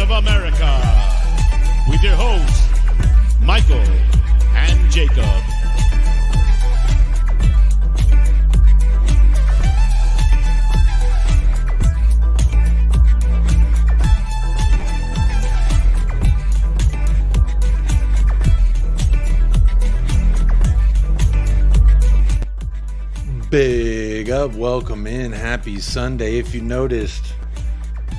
of America, with your hosts, Michael and Jacob. Big up, welcome in, happy Sunday. If you noticed,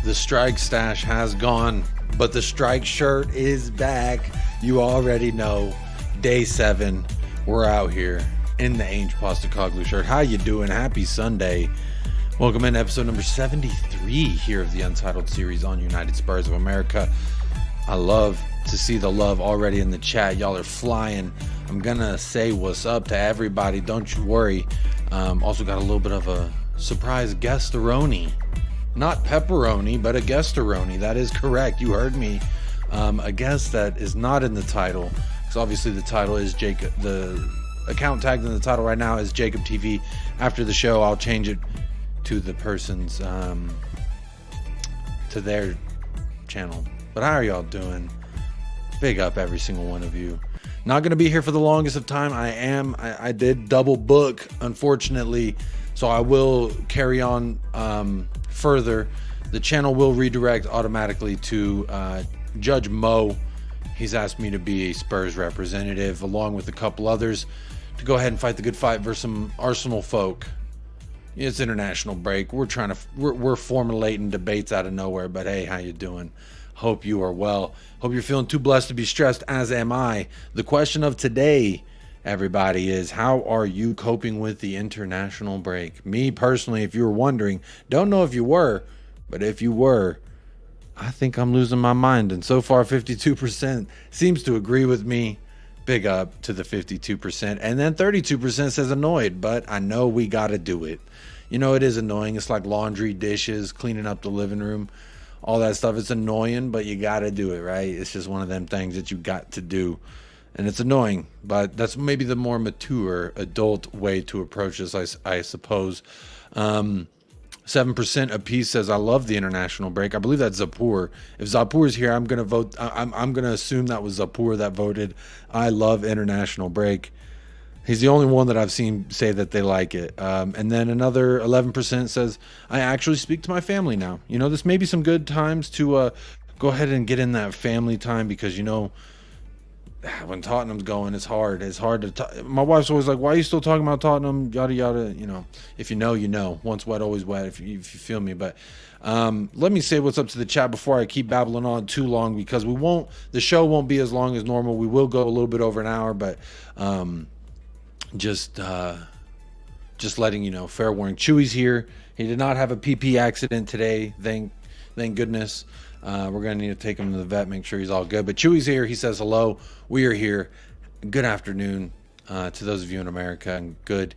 the strike stash has gone, but the strike shirt is back. You already know, day 7, we're out here in the Ange Postecoglou shirt. How you doing? Happy Sunday. Welcome in episode number 73 here of the Untitled series on United Spurs of America. I love to see the love already in the chat. Y'all are flying. I'm gonna say what's up to everybody, don't you worry. Also got a little bit of a surprise guest-a-roni. Not pepperoni, but a guest-a-roni. That is correct. You heard me. A guest that is not in the title, because obviously the title is Jacob. The account tagged in the title right now is Jacob TV. After the show, I'll change it to the person's, to their channel. But how are y'all doing? Big up every single one of you. Not going to be here for the longest of time. I did double book, unfortunately, so I will carry on further. The channel will redirect automatically to Judge Mo. He's asked me to be a Spurs representative, along with a couple others, to go ahead and fight the good fight versus some Arsenal folk. It's international break. We're formulating debates out of nowhere, but hey, how you doing? Hope you are well. Hope you're feeling too blessed to be stressed, as am I. The question of today, everybody, is how are you coping with the international break? Me personally, if you were wondering, don't know if you were, but if you were, I think I'm losing my mind. And so far, 52% seems to agree with me. Big up to the 52%. And then 32% says annoyed, but I know we got to do it. You know, it is annoying. It's like laundry, dishes, cleaning up the living room. All that stuff. It's annoying, but you got to do it, right? It's just one of them things that you got to do. And it's annoying, but that's maybe the more mature adult way to approach this, I suppose. 7% apiece says, I love the international break. I believe that's Zapur. If Zapur is here, I'm going to vote. I'm going to assume that was Zapur that voted. I love international break. He's the only one that I've seen say that they like it. And then another 11% says, I actually speak to my family now. You know, this may be some good times to go ahead and get in that family time, because, you know, when Tottenham's going, it's hard. It's hard to talk. My wife's always like, why are you still talking about Tottenham? Yada, yada. You know, if you know, you know. Once wet, always wet, if you feel me. But let me say what's up to the chat before I keep babbling on too long, because the show won't be as long as normal. We will go a little bit over an hour, but just letting you know, fair warning. Chewy's here. He did not have a PP accident today. Thank goodness. We're going to need to take him to the vet, make sure he's all good. But Chewy's here. He says hello. We are here. Good afternoon to those of you in America, and good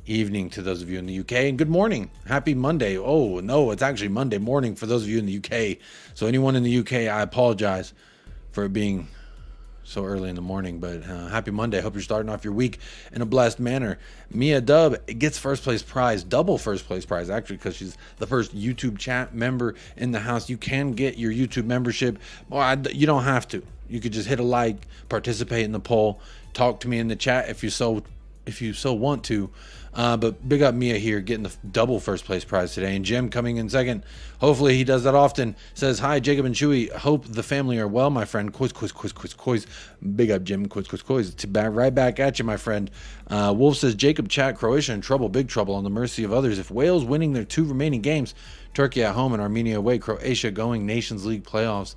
evening to those of you in the UK, and good morning. Happy Monday. Oh, no, it's actually Monday morning for those of you in the UK. So anyone in the UK, I apologize for it being so early in the morning, but happy Monday. Hope you're starting off your week in a blessed manner. Mia Dub gets first place prize, double first place prize, actually, because she's the first YouTube chat member in the house. You can get your YouTube membership. Well, you don't have to. You could just hit a like, participate in the poll, talk to me in the chat if you so want to. But big up Mia here, getting the double first place prize today. And Jim coming in second. Hopefully he does that often. Says, hi, Jacob and Chewy. Hope the family are well, my friend. Quiz. Big up, Jim. Quiz. Right back at you, my friend. Wolf says, Jacob chat, Croatia in trouble, big trouble, on the mercy of others. If Wales winning their 2 remaining games, Turkey at home and Armenia away, Croatia going Nations League playoffs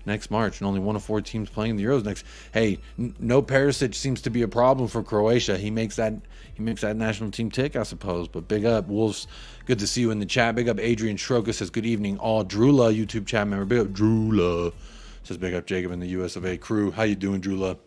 next March, and only 1 of 4 teams playing the Euros next. Hey, no Perisic seems to be a problem for Croatia. He makes that national team tick, I suppose. But big up, Wolves. Good to see you in the chat. Big up, Adrian Schroka says, good evening, all. Drula, YouTube chat member. Big up, Drula. Says, big up, Jacob and the US of A crew. How you doing, Drula?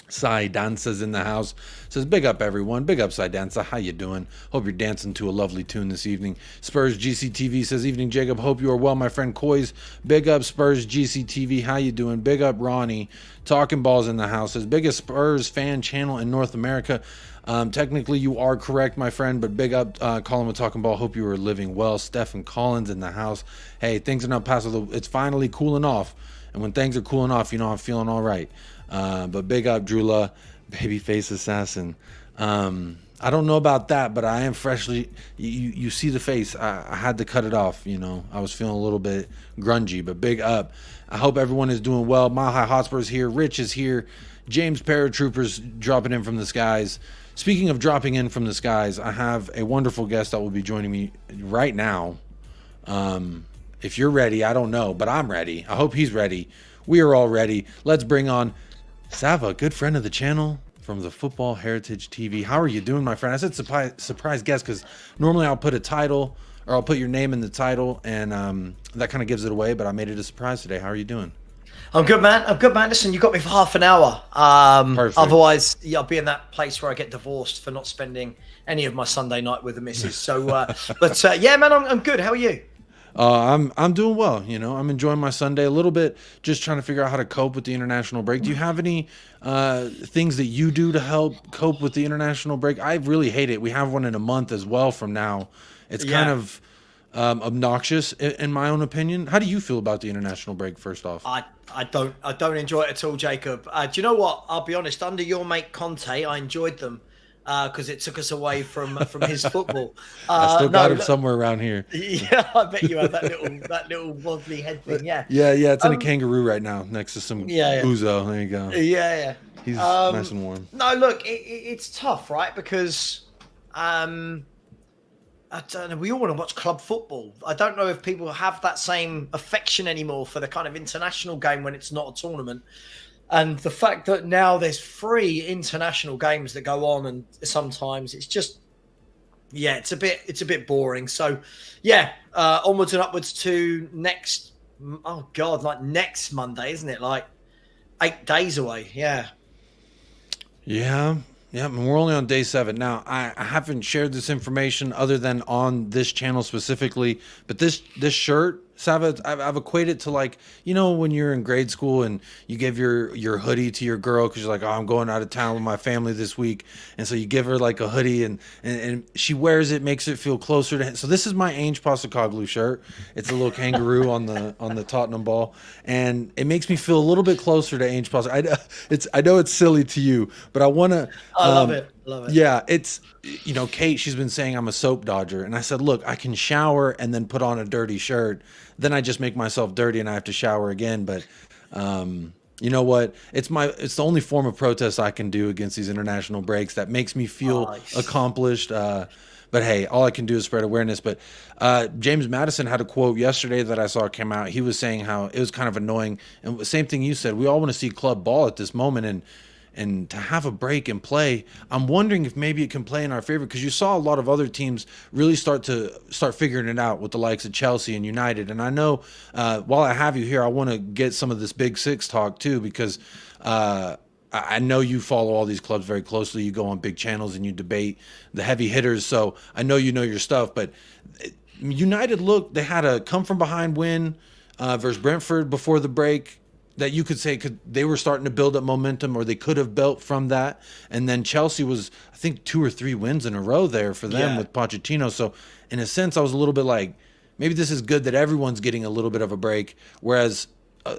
Sai Danza's in the house. Says, big up, everyone. Big up, Sai Danza. How you doing? Hope you're dancing to a lovely tune this evening. Spurs GCTV says, evening, Jacob. Hope you are well, my friend Coys. Big up, Spurs GCTV. How you doing? Big up, Ronnie. Talking Balls in the house. Says, biggest Spurs fan channel in North America. Technically, you are correct, my friend, but big up, Colin with Talking Ball. Hope you are living well. Stephen Collins in the house. Hey, things are not past. It's finally cooling off. And when things are cooling off, you know, I'm feeling all right. But big up, Drula, babyface assassin. I don't know about that, but I am freshly. You see the face. I had to cut it off. You know, I was feeling a little bit grungy, but big up. I hope everyone is doing well. Mile High Hotspur is here. Rich is here. James Paratroopers dropping in from the skies. Speaking of dropping in from the skies, I have a wonderful guest that will be joining me right now. If you're ready, I don't know, but I'm ready. I hope he's ready. We are all ready. Let's bring on Sava, good friend of the channel from the Football Heritage TV. How are you doing, my friend? I said surprise guest because normally I'll put a title or I'll put your name in the title, and that kind of gives it away, but I made it a surprise today. How are you doing? I'm good, man. Listen, you got me for half an hour. Perfect. Otherwise, yeah, I'll be in that place where I get divorced for not spending any of my Sunday night with the missus. So, yeah, man, I'm good. How are you? I'm doing well. You know, I'm enjoying my Sunday a little bit, just trying to figure out how to cope with the international break. Do you have any things that you do to help cope with the international break? I really hate it. We have one in a month as well from now. It's kind of obnoxious in my own opinion. How do you feel about the international break, first off? I don't enjoy it at all, Jacob. Do you know what? I'll be honest. Under your mate Conte, I enjoyed them because it took us away from his football. I still got him somewhere around here. Yeah, I bet you have that little wobbly head thing. Yeah. Yeah. It's in a kangaroo right now next to some Uzo. There you go. Yeah. He's nice and warm. No, look, it's tough, right? Because I don't know. We all want to watch club football. I don't know if people have that same affection anymore for the kind of international game when it's not a tournament. And the fact that now there's 3 international games that go on, and sometimes it's just, yeah, it's a bit boring. So, yeah, onwards and upwards to next Monday, isn't it? Like 8 days away. Yeah. Yeah. Yeah, and we're only on day 7. Now, I haven't shared this information other than on this channel specifically, but this shirt, Sava, I've equated to, like, you know, when you're in grade school and you give your hoodie to your girl because you're like, oh, I'm going out of town with my family this week, and so you give her like a hoodie and she wears it, makes it feel closer to him. So this is my Ange Postecoglou shirt. It's a little kangaroo on the Tottenham ball, and it makes me feel a little bit closer to Ange Postecoglou. I know it's silly to you, but I want to. I love it. Yeah, it's, you know, Kate, she's been saying I'm a soap dodger, and I said, look, I can shower and then put on a dirty shirt. Then I just make myself dirty and I have to shower again. But you know what? It's the only form of protest I can do against these international breaks that makes me feel accomplished. But hey, all I can do is spread awareness. But James Madison had a quote yesterday that I saw came out. He was saying how it was kind of annoying, and the same thing you said. We all want to see club ball at this moment, and to have a break and play, I'm wondering if maybe it can play in our favor, because you saw a lot of other teams really start figuring it out with the likes of Chelsea and United. And I know while I have you here, I want to get some of this Big Six talk too, because I know you follow all these clubs very closely. You go on big channels and you debate the heavy hitters, so I know you know your stuff. But United, look, they had a come from behind win versus Brentford before the break, that you could say they were starting to build up momentum, or they could have built from that. And then Chelsea was, I think, 2 or 3 wins in a row there for them with Pochettino. So in a sense, I was a little bit like, maybe this is good that everyone's getting a little bit of a break. Whereas,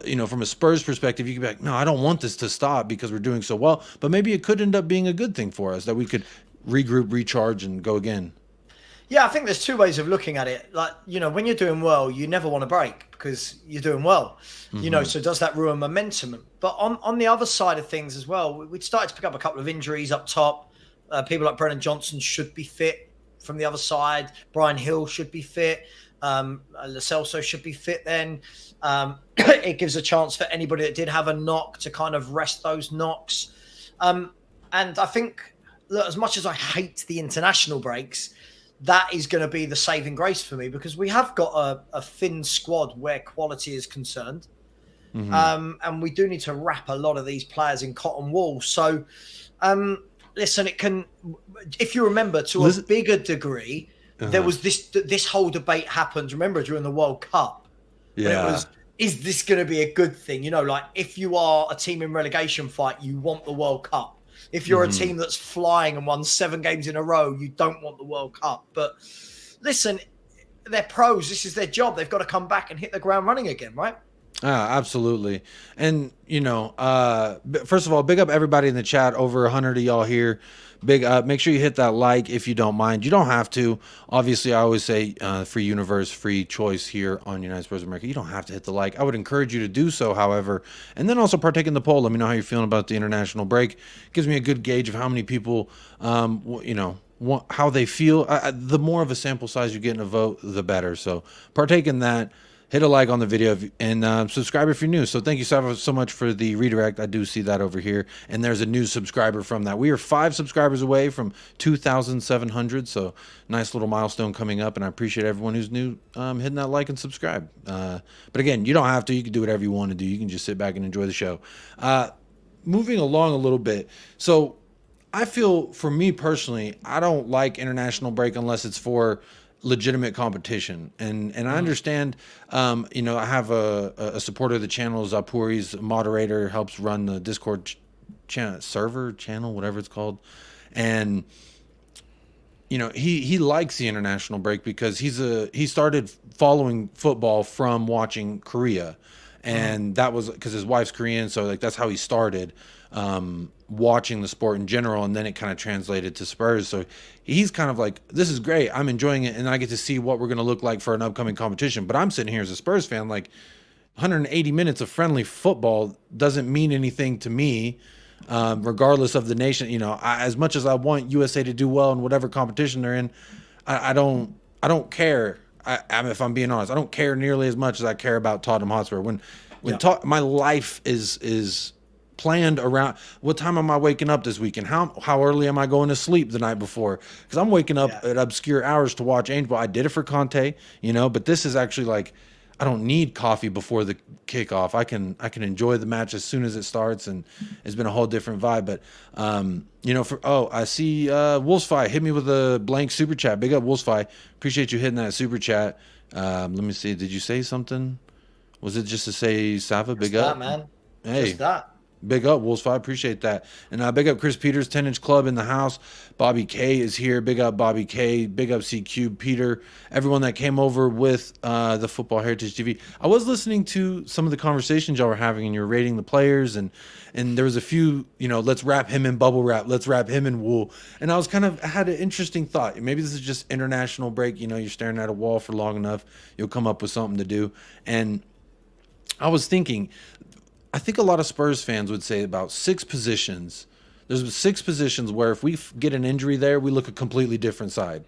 you know, from a Spurs perspective, you could be like, no, I don't want this to stop because we're doing so well. But maybe it could end up being a good thing for us, that we could regroup, recharge, and go again. Yeah, I think there's 2 ways of looking at it. Like, you know, when you're doing well, you never want to break because you're doing well. You know, so does that ruin momentum? But on the other side of things as well, we'd started to pick up a couple of injuries up top. People like Brennan Johnson should be fit from the other side. Brian Hill should be fit. Lo Celso should be fit then. It gives a chance for anybody that did have a knock to kind of rest those knocks. And I think, look, as much as I hate the international breaks, that is going to be the saving grace for me, because we have got a thin squad where quality is concerned. And we do need to wrap a lot of these players in cotton wool. So, listen, it can, if you remember, to a bigger degree, there was this whole debate happened, remember, during the World Cup. Yeah. It was, is this going to be a good thing? You know, like, if you are a team in relegation fight, you want the World Cup. If you're a team that's flying and won 7 games in a row, you don't want the World Cup. But listen, they're pros. This is their job. They've got to come back and hit the ground running again, right? Absolutely. And, first of all, big up everybody in the chat, over 100 of y'all here. Big up. Make sure you hit that like if you don't mind. You don't have to. Obviously, I always say free universe, free choice here on United Sports America. You don't have to hit the like. I would encourage you to do so, however. And then also partake in the poll. Let me know how you're feeling about the international break. Gives me a good gauge of how many people, how they feel. The more of a sample size you get in a vote, the better. So partake in that. Hit a like on the video and subscribe if you're new. So thank you so much for the redirect. I do see that over here. And there's a new subscriber from that. We are 5 subscribers away from 2,700. So nice little milestone coming up. And I appreciate everyone who's new hitting that like and subscribe. But again, you don't have to. You can do whatever you want to do. You can just sit back and enjoy the show. Moving along a little bit. So I feel, for me personally, I don't like international break unless it's for legitimate competition, and I understand. I have a supporter of the channel, Zapur. He's a moderator, helps run the Discord channel, whatever it's called, and he likes the international break because he started following football from watching Korea, and that was because his wife's Korean, so like that's how he started watching the sport in general, and then it kind of translated to Spurs. So he's kind of like, this is great, I'm enjoying it, and I get to see what we're going to look like for an upcoming competition. But I'm sitting here as a Spurs fan, like 180 minutes of friendly football doesn't mean anything to me, regardless of the nation. As much as I want USA to do well in whatever competition they're in, I don't care. If I'm being honest, I don't care nearly as much as I care about Tottenham Hotspur. My life is planned around what time am I waking up this weekend, how early am I going to sleep the night before, because I'm waking up at obscure hours to watch Ange. I did it for Conte, but this is actually like, I don't need coffee before the kickoff. I can enjoy the match as soon as it starts, and it's been a whole different vibe. But I see Wolfsfi hit me with a blank super chat. Big up Wolfsfi, appreciate you hitting that super chat. Let me see, did you say something? Was it just to say Sava? Big up, man. Hey, just that. Big up, Wolves 5. Appreciate that. And big up Chris Peters, 10-inch club in the house. Bobby K is here. Big up Bobby K. Big up CQ, Peter, everyone that came over with the Football Heritage TV. I was listening to some of the conversations y'all were having, and you're rating the players, and there was a few, let's wrap him in bubble wrap, let's wrap him in wool. And I was had an interesting thought. Maybe this is just international break. You're staring at a wall for long enough, you'll come up with something to do. And I was thinking, I think a lot of Spurs fans would say about 6 positions. There's 6 positions where if we get an injury there, we look a completely different side.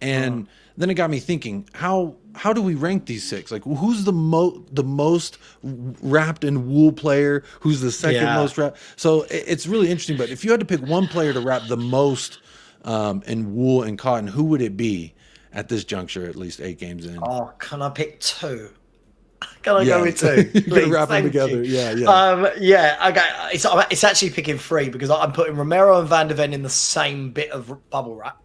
And then it got me thinking, how do we rank these 6? Like, who's the most wrapped in wool player? Who's the second most wrapped? So it's really interesting. But if you had to pick one player to wrap the most in wool and cotton, who would it be at this juncture, at least 8 games in? Oh, can I pick 2? Can I go with 2? You're gonna wrap them together. Okay. It's actually picking 3 because I'm putting Romero and Van de Ven in the same bit of bubble wrap.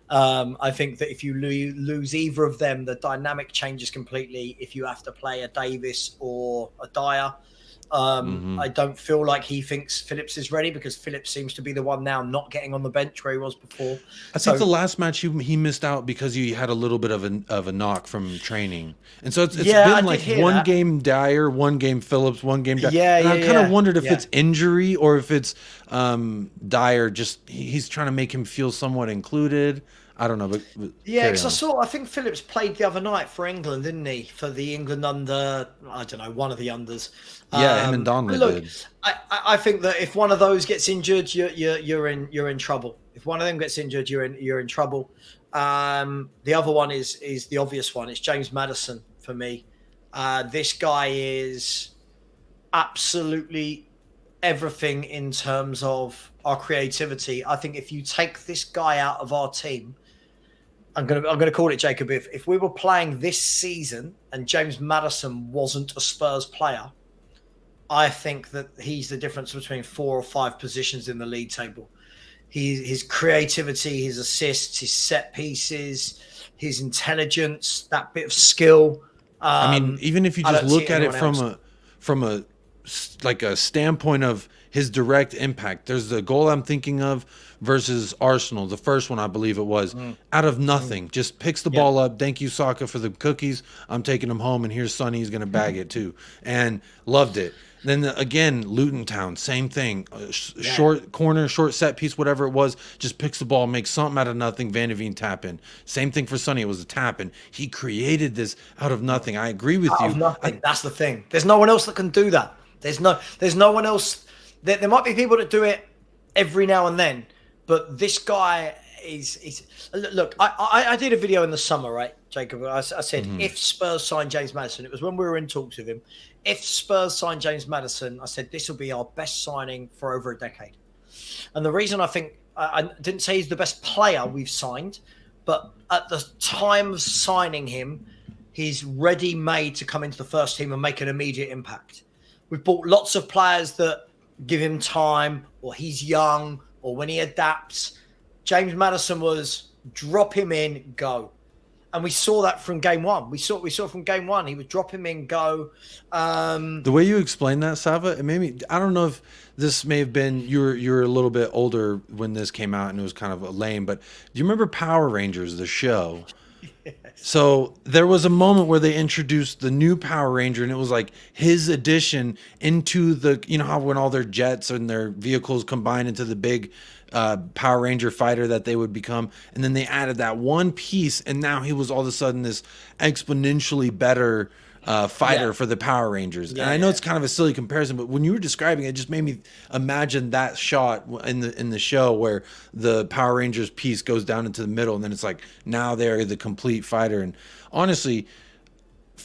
I think that if you lose either of them, the dynamic changes completely. If you have to play a Davis or a Dyer, I don't feel like he thinks Phillips is ready, because Phillips seems to be the one now not getting on the bench where he was before. I think the last match he missed out because he had a little bit of a knock from training, and so it's been like one game Dyer, one game Phillips, one game Dyer. I kind of wondered if it's injury or if it's Dyer just he's trying to make him feel somewhat included. I don't know, but because I think Phillips played the other night for England, didn't he? For the England under, I don't know, one of the unders. Him and Donnelly did. I think that if one of those gets injured, you're in trouble. If one of them gets injured, you're in trouble. The other one is the obvious one. It's James Maddison for me. This guy is absolutely everything in terms of our creativity. I think if you take this guy out of our team, I'm gonna call it, Jacob. If we were playing this season and James Maddison wasn't a Spurs player, I think that he's the difference between 4 or 5 positions in the league table. His creativity, his assists, his set pieces, his intelligence, that bit of skill. I mean, even if you just look at it from a like a standpoint of his direct impact. There's the goal I'm thinking of versus Arsenal, the first one I believe it was, out of nothing, just picks the ball up. Thank you, Saka, for the cookies. I'm taking them home, and here's Sonny. He's gonna bag it too, and loved it. Then again, Luton Town, same thing. Short corner, short set piece, whatever it was, just picks the ball, makes something out of nothing. Van de Ven tap in. Same thing for Sonny. It was a tap in. He created this out of nothing. I agree with you. Out of nothing. That's the thing. There's no one else that can do that. There's no one else. There might be people that do it every now and then, but this guy is look. I did a video in the summer, right, Jacob? I said if Spurs signed James Maddison, it was when we were in talks with him. If Spurs signed James Maddison, I said this will be our best signing for over a decade. And the reason I think I didn't say he's the best player we've signed, but at the time of signing him, he's ready-made to come into the first team and make an immediate impact. We've bought lots of players that give him time, or he's young, or when he adapts. James Maddison was drop him in, go. And we saw that from game one. We saw from game one. He would drop him in, go. The way you explained that, Sava, it made me. I don't know if this may have been you were a little bit older when this came out, and it was kind of lame. But do you remember Power Rangers, the show? Yes. So there was a moment where they introduced the new Power Ranger, and it was like his addition into the. You know how when all their jets and their vehicles combine into the big Power Ranger fighter that they would become, and then they added that one piece, and now he was all of a sudden this exponentially better fighter for the Power Rangers. And I know it's kind of a silly comparison, but when you were describing it, it just made me imagine that shot in the show where the Power Rangers piece goes down into the middle, and then it's like now they're the complete fighter. And honestly,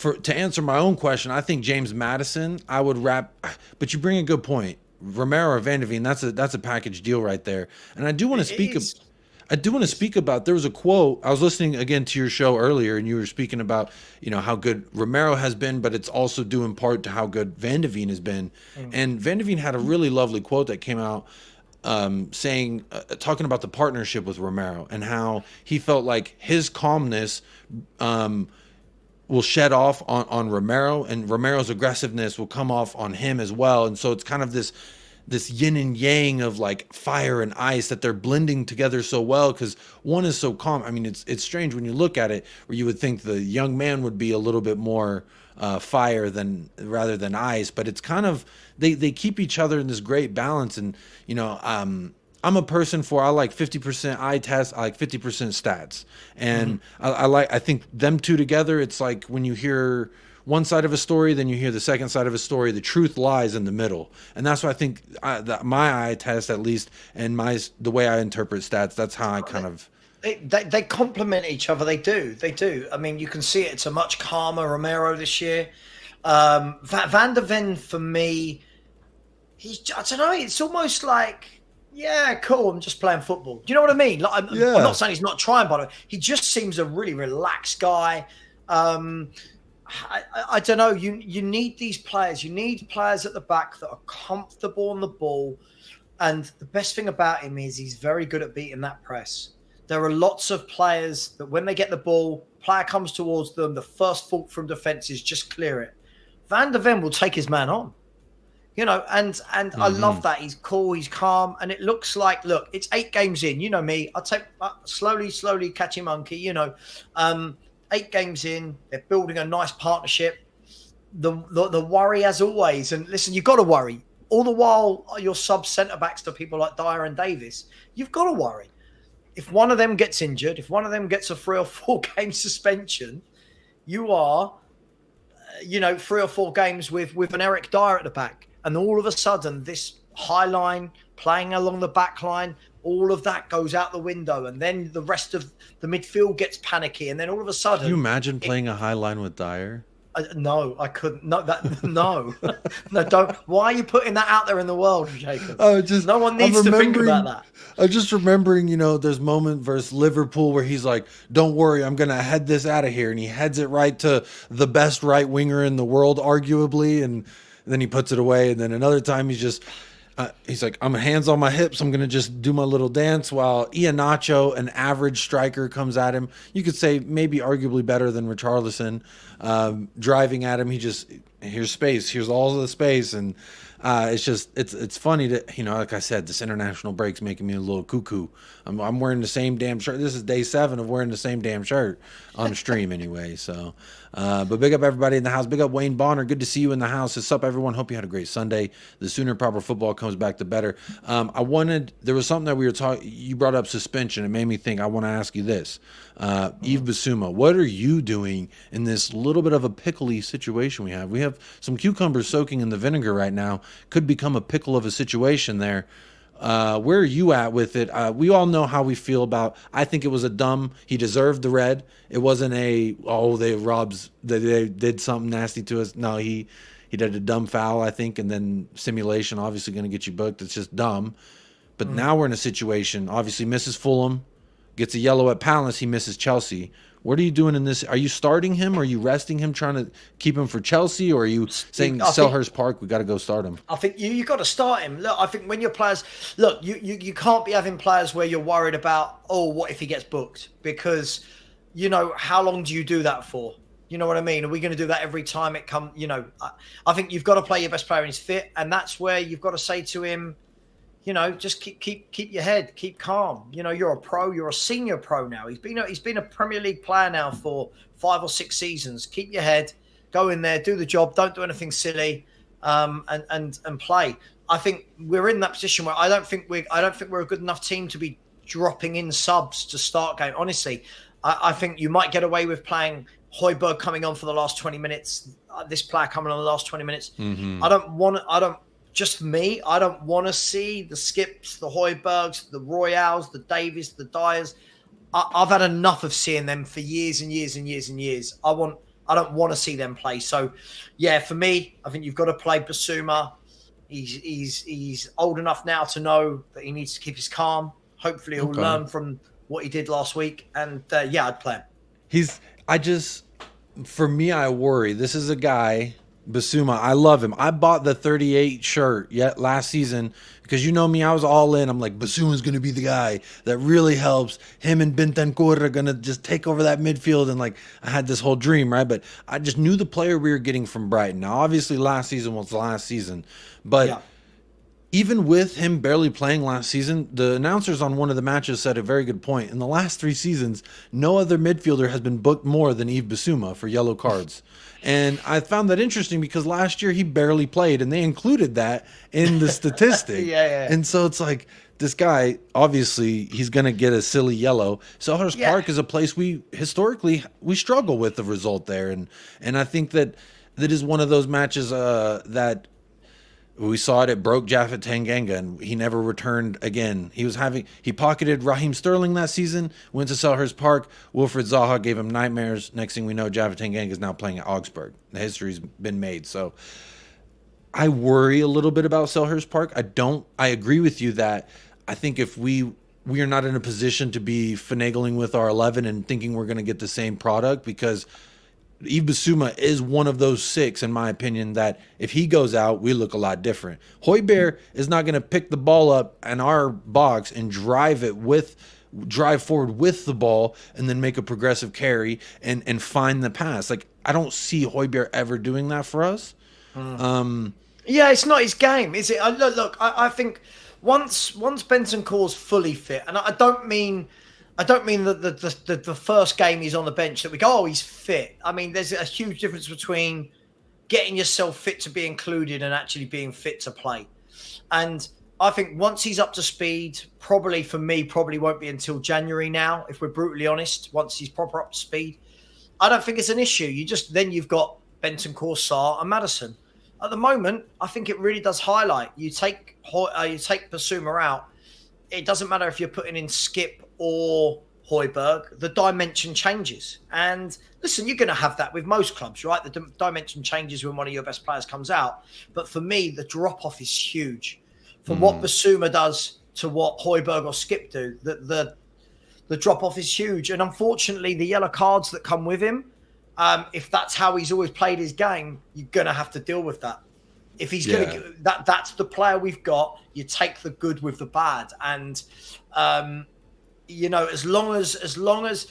to answer my own question, I think James Maddison, I would wrap. But you bring a good point. Romero or Van de Ven, that's a package deal right there. And I do want to speak about, there was a quote, I was listening again to your show earlier, and you were speaking about, how good Romero has been, but it's also due in part to how good Van de Ven has been. And Van de Ven had a really lovely quote that came out saying, talking about the partnership with Romero and how he felt like his calmness will shed off on Romero, and Romero's aggressiveness will come off on him as well. And so it's kind of this yin and yang of like fire and ice that they're blending together so well, because one is so calm. I mean, it's strange when you look at it, where you would think the young man would be a little bit more fire rather than ice, but it's kind of they keep each other in this great balance. And I'm a person I like 50% eye test, I like 50% stats. And I think them two together, it's like when you hear one side of a story, then you hear the second side of a story, the truth lies in the middle. And that's why I think my eye test, at least, and the way I interpret stats, that's how I kind of... They complement each other. They do. I mean, you can see it. It's a much calmer Romero this year. Van de Ven, for me, I don't know, it's almost like... Yeah, cool. I'm just playing football. Do you know what I mean? Like, I'm not saying he's not trying, by the way. He just seems a really relaxed guy. I don't know. You need these players. You need players at the back that are comfortable on the ball. And the best thing about him is he's very good at beating that press. There are lots of players that when they get the ball, player comes towards them, the first fault from defense is just clear it. Van de Ven will take his man on. And I love that. He's cool, he's calm, and it looks like, it's 8 games in. You know me, I take slowly catchy monkey, 8 games in, they're building a nice partnership. The worry, as always, and listen, you've got to worry. All the while, your sub-centre-backs to people like Dyer and Davis, you've got to worry. If one of them gets injured, if one of them gets a 3 or 4 game suspension, you are, 3 or 4 games with an Eric Dyer at the back. And all of a sudden, this high line, playing along the back line, all of that goes out the window. And then the rest of the midfield gets panicky. And then all of a sudden... Can you imagine playing a high line with Dyer? No, I couldn't. No, no. No, don't. Why are you putting that out there in the world, Jacob? No one needs to think about that. I'm just remembering, there's moment versus Liverpool where he's like, don't worry, I'm going to head this out of here. And he heads it right to the best right winger in the world, arguably. And then he puts it away. And then another time he's like, I'm hands on my hips. I'm going to just do my little dance, while Iheanacho, an average striker, comes at him. You could say maybe arguably better than Richarlison, driving at him. here's space. Here's all of the space, and it's funny that, like I said, this international break's making me a little cuckoo. I'm wearing the same damn shirt. This is day 7 of wearing the same damn shirt on stream anyway. So, but big up everybody in the house. Big up Wayne Bonner. Good to see you in the house. What's up, everyone? Hope you had a great Sunday. The sooner proper football comes back, the better. There was something that we were talking. You brought up suspension. It made me think. I want to ask you this, Yves Bissouma. What are you doing in this little bit of a pickly situation we have? We have some cucumbers soaking in the vinegar right now. Could become a pickle of a situation there. Where are you at with it? We all know how we feel about. I think it was he deserved the red. It wasn't they did something nasty to us. No, he did a dumb foul, I think, and then simulation, obviously going to get you booked. It's just dumb. But now we're in a situation, obviously misses Fulham, gets a yellow at Palace, he misses Chelsea. What are you doing in this? Are you starting him? Or are you resting him, trying to keep him for Chelsea? Or are you saying Selhurst Park, we got to go start him? I think you got to start him. Look, I think when your players look, you can't be having players where you're worried about, what if he gets booked? Because how long do you do that for? You know what I mean? Are we going to do that every time it comes? I think you've got to play your best player when he's fit, and that's where you've got to say to him, just keep your head, keep calm. You're a pro, you're a senior pro now. He's been a Premier League player now for 5 or 6 seasons. Keep your head, go in there, do the job, don't do anything silly, and play. I think we're in that position where I don't think we're a good enough team to be dropping in subs to start game. Honestly, I think you might get away with playing Højbjerg coming on for the last 20 minutes. This player coming on the last 20 minutes. Mm-hmm. I don't want to see the Skips, the Højbjergs, the Royals, the Davies, the Dyers. I've had enough of seeing them for years and years and years and years. I don't want to see them play. So, yeah, for me, I think you've got to play Bissouma. He's old enough now to know that he needs to keep his calm. Hopefully he'll learn from what he did last week. And, I'd play him. For me, I worry. This is a guy, Bissouma, I love him. I bought the 38 shirt last season because you know me, I was all in. I'm like, Bissouma's going to be the guy that really helps. Him and Bentancur are going to just take over that midfield. And like, I had this whole dream, right? But I just knew the player we were getting from Brighton. Now, obviously, last season was the last season. But even with him barely playing last season, the announcers on one of the matches said a very good point. In the last 3 seasons, no other midfielder has been booked more than Yves Bissouma for yellow cards. And I found that interesting because last year he barely played, and they included that in the statistic. And so it's like, this guy, obviously, he's going to get a silly yellow. Selhurst Park is a place we struggle with the result there. And I think that is one of those matches that we saw it broke Japhet Tanganga, and he never returned again. He pocketed Raheem Sterling that season, went to Selhurst Park. Wilfried Zaha gave him nightmares. Next thing we know, Japhet Tanganga is now playing at Augsburg. The history's been made. So I worry a little bit about Selhurst Park. I agree with you that I think if we are not in a position to be finagling with our 11 and thinking we're going to get the same product, because Yves Bissouma is one of those 6, in my opinion, that if he goes out, we look a lot different. Højbjerg is not going to pick the ball up in our box and drive forward with the ball and then make a progressive carry and find the pass. Like, I don't see Højbjerg ever doing that for us. It's not his game, is it? Look, I think once Bentancur's fully fit, and I don't mean that the first game he's on the bench that we go, he's fit. I mean, there's a huge difference between getting yourself fit to be included and actually being fit to play. And I think once he's up to speed, probably won't be until January now, if we're brutally honest, once he's proper up to speed. I don't think it's an issue. You've got Bentancur, Sarr and Maddison. At the moment, I think it really does highlight. You take Bissouma out, it doesn't matter if you're putting in Skip or Højbjerg, the dimension changes. And listen, you're going to have that with most clubs, right? The dimension changes when one of your best players comes out. But for me, the drop-off is huge. From what Bissouma does to what Højbjerg or Skip do, the drop-off is huge. And unfortunately, the yellow cards that come with him, if that's how he's always played his game, you're going to have to deal with that. If he's going to that's the player we've got. You take the good with the bad, and you know, as long as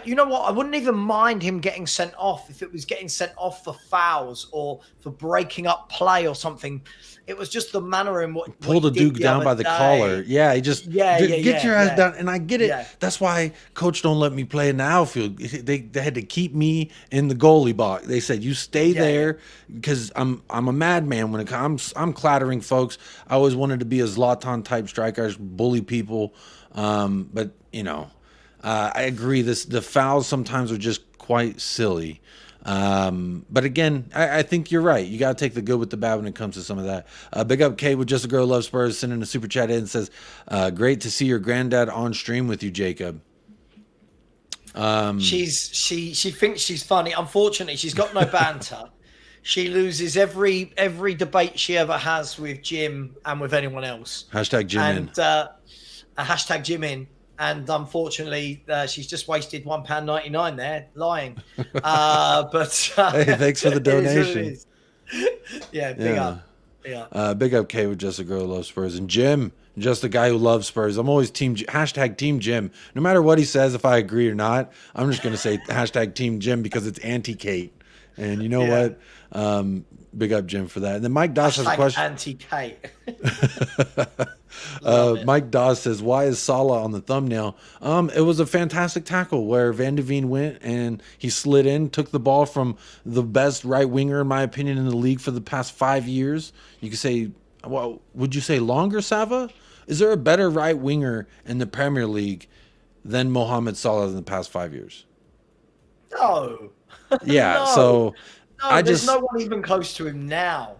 you know what, I wouldn't even mind him getting sent off if it was getting sent off for fouls or for breaking up play or something. It was just the manner in what pulled a dude down by the collar. Yeah, he just get your ass down. And I get it. Yeah. That's why coach don't let me play in the outfield. They had to keep me in the goalie box. They said you stay there because I'm a madman when it comes. I'm clattering folks. I always wanted to be a Zlatan type striker, bully people. But you know, I agree. The fouls sometimes are just quite silly. But again, I think you're right. You got to take the good with the bad when it comes to some of that. Big up Kate with Just a Girl Loves Spurs sending a super chat in and says, great to see your granddad on stream with you, Jacob. She thinks she's funny. Unfortunately, she's got no banter. She loses every debate she ever has with Jim and with anyone else. Hashtag Jim in. Hashtag Jim in. And unfortunately, she's just wasted £1.99 there, lying. But hey, thanks for the donation. Yeah, big up. Yeah. Big up K with Just a Girl Who Loves Spurs. And Jim, just a guy who loves Spurs. I'm always hashtag Team Jim. No matter what he says, if I agree or not, I'm just going to say hashtag Team Jim because it's anti-Kate. And you know what? Big up Jim for that. And then Mike Doss has a question. Anti-Kate. Mike Dawes says, why is Salah on the thumbnail? It was a fantastic tackle where Van de Ven went and he slid in, took the ball from the best right winger, in my opinion, in the league for the past 5 years. You could say, well, would you say longer, Sava? Is there a better right winger in the Premier League than Mohamed Salah in the past 5 years? No. Yeah, no. So no, there's no one even close to him now.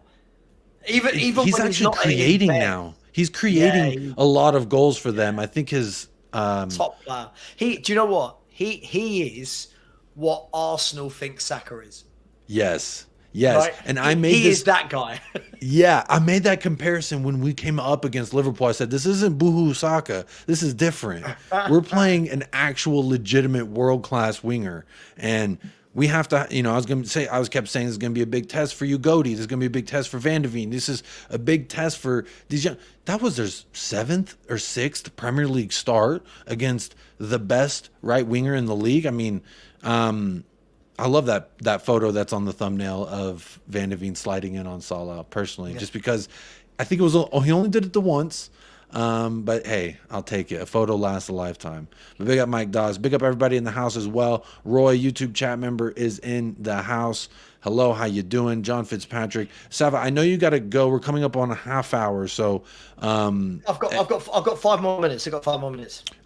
Even he's when actually creating now. He's creating a lot of goals for them. I think his top player. Do you know what? He is what Arsenal think Saka is. Yes. Right? And he is that guy. Yeah, I made that comparison when we came up against Liverpool. I said, this isn't Boohoo Saka. This is different. We're playing an actual legitimate world-class winger. And we have to, I kept saying this is going to be a big test for you, Goaty. This is going to be a big test for Van de Ven. This is a big test for these young. That was their 7th or 6th Premier League start against the best right winger in the league. I mean, I love that photo that's on the thumbnail of Van de Ven sliding in on Salah personally, just because I think it was, he only did it the once. But hey, I'll take it. A photo lasts a lifetime. But big up Mike Dawes. Big up everybody in the house as well. Roy, YouTube chat member, is in the house. Hello, how you doing? John Fitzpatrick. Sava, I know you got to go. We're coming up on a half hour, so I've got 5 more minutes.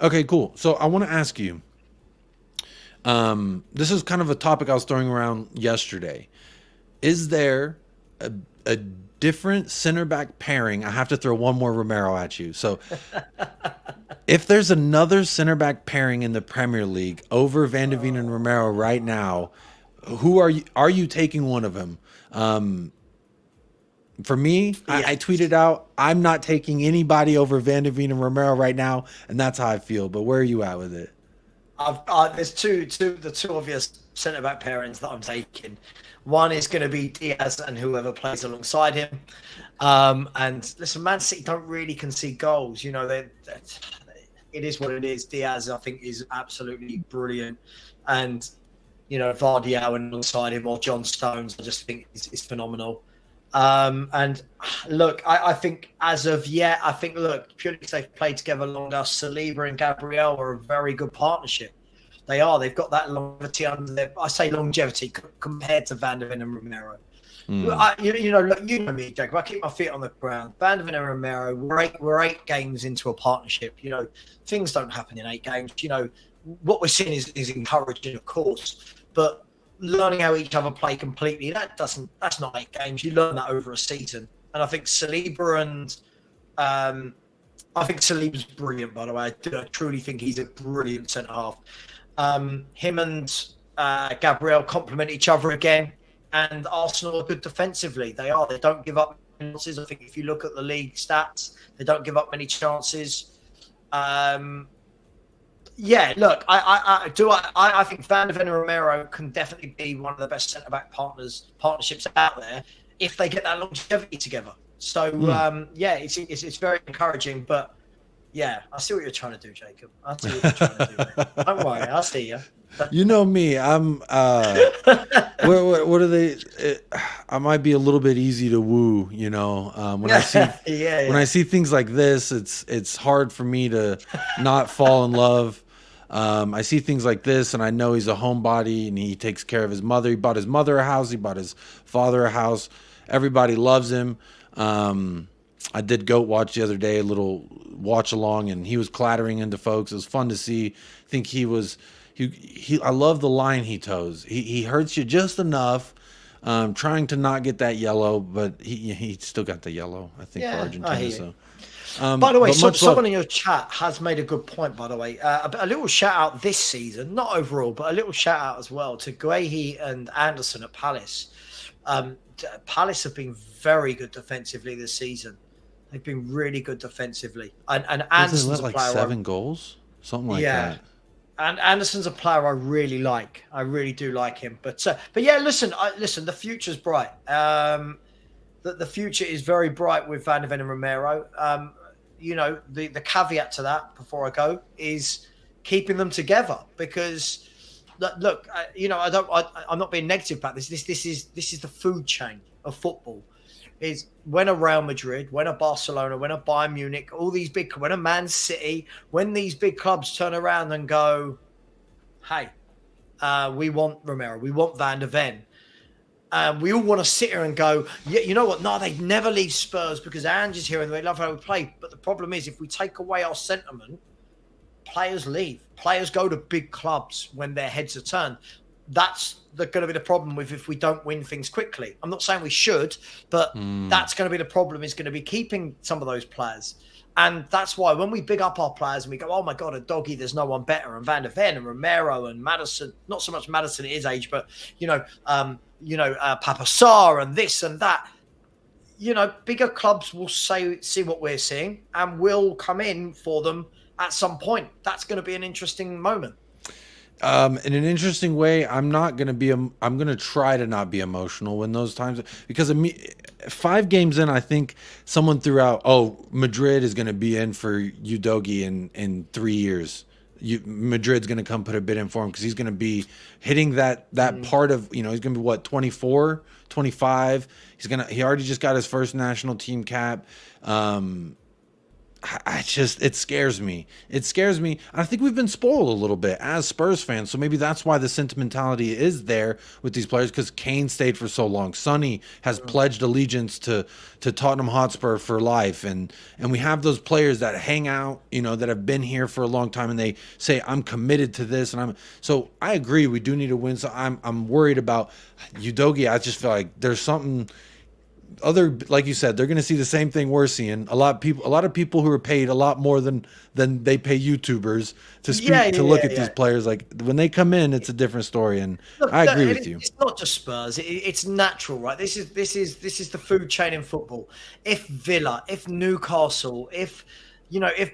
Okay, cool. So I want to ask you. This is kind of a topic I was throwing around yesterday. Is there a different center back pairing? I have to throw one more Romero at you. So if there's another center back pairing in the Premier League over Van de Ven and Romero right now, who are you taking one of them? For me, I tweeted out, I'm not taking anybody over Van de Ven and Romero right now, and that's how I feel. But where are you at with it? There's the two obvious centre back pairings that I'm taking. One is going to be Diaz and whoever plays alongside him. And listen, Man City don't really concede goals. You know, it is what it is. Diaz, I think, is absolutely brilliant, and Vardy alongside him or John Stones, I just think is phenomenal. And look, I think as of yet, purely because they've played together longer, Saliba and Gabriel are a very good partnership. They are. They've got that longevity under their. I say longevity compared to Van de Ven and Romero. Look, you know me, Jacob. I keep my feet on the ground. Van de Ven and Romero. We're 8 games into a partnership. Things don't happen in 8 games. What we're seeing is encouraging, of course, but learning how each other play completely, that's not 8 games. You learn that over a season. And I think Saliba Saliba's brilliant, by the way. I truly think he's a brilliant centre half. Him and Gabriel complement each other again, and Arsenal are good defensively. They are. They don't give up chances. I think if you look at the league stats, they don't give up many chances. Look, I think Van de Ven and Romero can definitely be one of the best centre back partnerships out there if they get that longevity together. So it's very encouraging. But Yeah, I see what you're trying to do, Jacob. I see what you're trying to do. Mate. Don't worry, I see you. You know me. I'm. What are they? I might be a little bit easy to woo. You know, when I see when I see things like this, it's hard for me to not fall in love. I see things like this, and I know he's a homebody, and he takes care of his mother. He bought his mother a house. He bought his father a house. Everybody loves him. I did Goat Watch the other day, a little watch along, and he was clattering into folks. It was fun to see. I think he was. I love the line he toes. He hurts you just enough, trying to not get that yellow, but he still got the yellow, I think, for Argentina. So, by the way, someone in your chat has made a good point, by the way. A little shout out this season, not overall, but a little shout out as well to Guehi and Anderson at Palace. Palace have been very good defensively this season. They've been really good defensively. And Anderson's like 7 goals? Something like that. And Anderson's a player I really like. I really do like him. But yeah, listen. The future's bright. The future is very bright with Van de Ven and Romero. The caveat to that, before I go, is keeping them together. Because look, I'm not being negative about this. This is the food chain of football. Is when a Real Madrid, when a Barcelona, when a Bayern Munich, when a Man City, when these big clubs turn around and go, hey, we want Romero, we want Van de Ven. We all want to sit here and go, yeah, you know what? No, they'd never leave Spurs because Ange is here and they love how we play. But the problem is, if we take away our sentiment, players leave. Players go to big clubs when their heads are turned. That's going to be the problem if we don't win things quickly. I'm not saying we should, but that's going to be the problem, is going to be keeping some of those players. And that's why when we big up our players and we go, oh my God, a doggy, there's no one better. And Van de Ven and Romero and Maddison, not so much Maddison at his age, but, Papa Sarr and this and that. Bigger clubs will see what we're seeing and will come in for them at some point. That's going to be an interesting moment. In an interesting way, I'm going to try to not be emotional when those times, because 5 games in, I think someone threw out, Madrid is going to be in for Udogie in 3 years. Madrid's going to come put a bid in for him because he's going to be hitting that part of, he's going to be 24, 25. He already just got his first national team cap. It scares me. It scares me. I think we've been spoiled a little bit as Spurs fans. So maybe that's why the sentimentality is there with these players, because Kane stayed for so long. Sonny has pledged allegiance to Tottenham Hotspur for life. And we have those players that hang out, that have been here for a long time, and they say, I'm committed to this. So I agree, we do need to win. So I'm worried about Udogie. I just feel like there's something like you said, they're going to see the same thing we're seeing. A lot of people who are paid a lot more than they pay YouTubers to speak look at these players. Like when they come in, it's a different story. And look, I agree with you. It's not just Spurs. It's natural, right? This is the food chain in football. If Villa, if Newcastle, if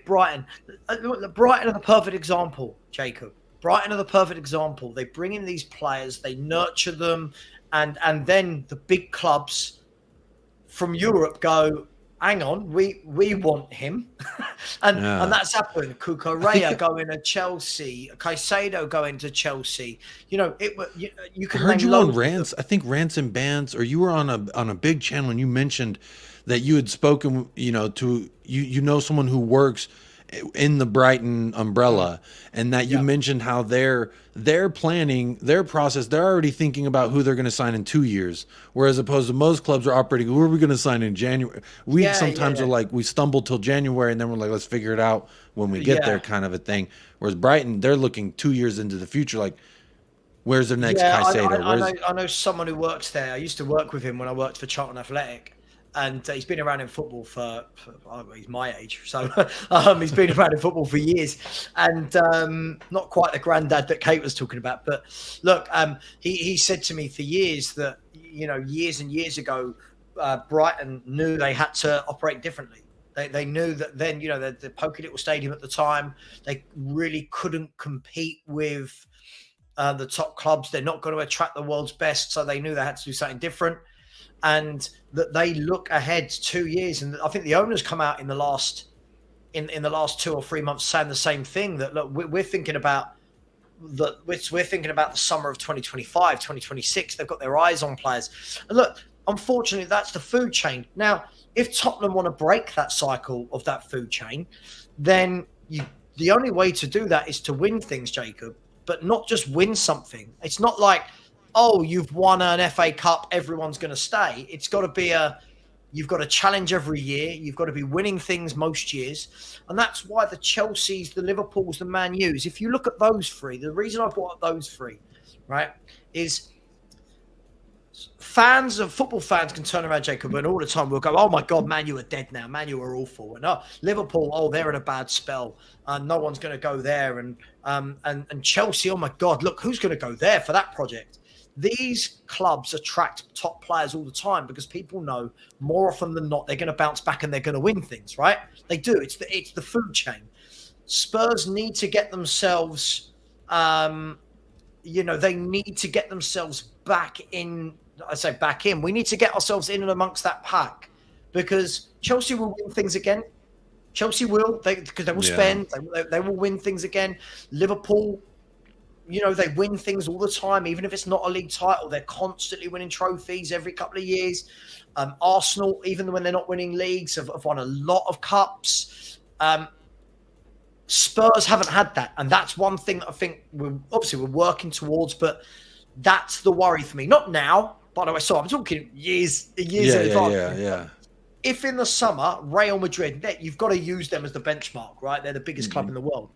Brighton are the perfect example, Jacob. Brighton are the perfect example. They bring in these players, they nurture them, and then the big clubs from Europe go, hang on, we want him. and that's happened. Cucurella going to Chelsea, Caicedo going to Chelsea. You can. I heard you on Rants. I think Rants and Bands, or you were on a big channel, and you mentioned that you had spoken, to someone who works in the Brighton umbrella, and that you mentioned how they're planning their process. They're already thinking about who they're going to sign in 2 years, whereas opposed to most clubs are operating, who are we going to sign in January? We sometimes are like, we stumble till January, and then we're like, let's figure it out when we get there, kind of a thing. Whereas Brighton, they're looking 2 years into the future, like, where's their next Caicedo? I know someone who works there. I used to work with him when I worked for Charlton Athletic. And he's been around in football for he's my age, so he's been around in football for years, and not quite the granddad that Kate was talking about. But look, he said to me for years that years and years ago, Brighton knew they had to operate differently. They knew that then the Pokey Little Stadium at the time, they really couldn't compete with the top clubs. They're not going to attract the world's best, so they knew they had to do something different. And that they look ahead 2 years. And I think the owners come out in the last in the last 2 or 3 months saying the same thing, that look, we're thinking about the summer of 2025, 2026. They've got their eyes on players. And look, unfortunately, that's the food chain. Now, if Tottenham want to break that cycle of that food chain, then the only way to do that is to win things, Jacob, but not just win something. It's not like, oh, you've won an FA Cup, everyone's going to stay. It's got to be you've got to challenge every year. You've got to be winning things most years. And that's why the Chelseas, the Liverpools, the Man U's, if you look at those three, the reason I brought up those three, right, is football fans can turn around, Jacob, and all the time we'll go, oh my God, Man U are dead now. Man U are awful. And Liverpool, oh, they're in a bad spell. No one's going to go there. And Chelsea, oh my God, look, who's going to go there for that project? These clubs attract top players all the time because people know more often than not they're going to bounce back and they're going to win things, right? They do. It's the food chain. Spurs need to get themselves, they need to get themselves back in. I say back in. We need to get ourselves in and amongst that pack because Chelsea will win things again. Chelsea will, because they will spend. They will win things again. Liverpool, they win things all the time, even if it's not a league title. They're constantly winning trophies every couple of years. Arsenal, even when they're not winning leagues, have won a lot of cups. Spurs haven't had that, and that's one thing that I think we're working towards. But that's the worry for me. Not now, by the way. So I'm talking years in advance. Yeah. If in the summer, Real Madrid, you've got to use them as the benchmark, right? They're the biggest club in the world.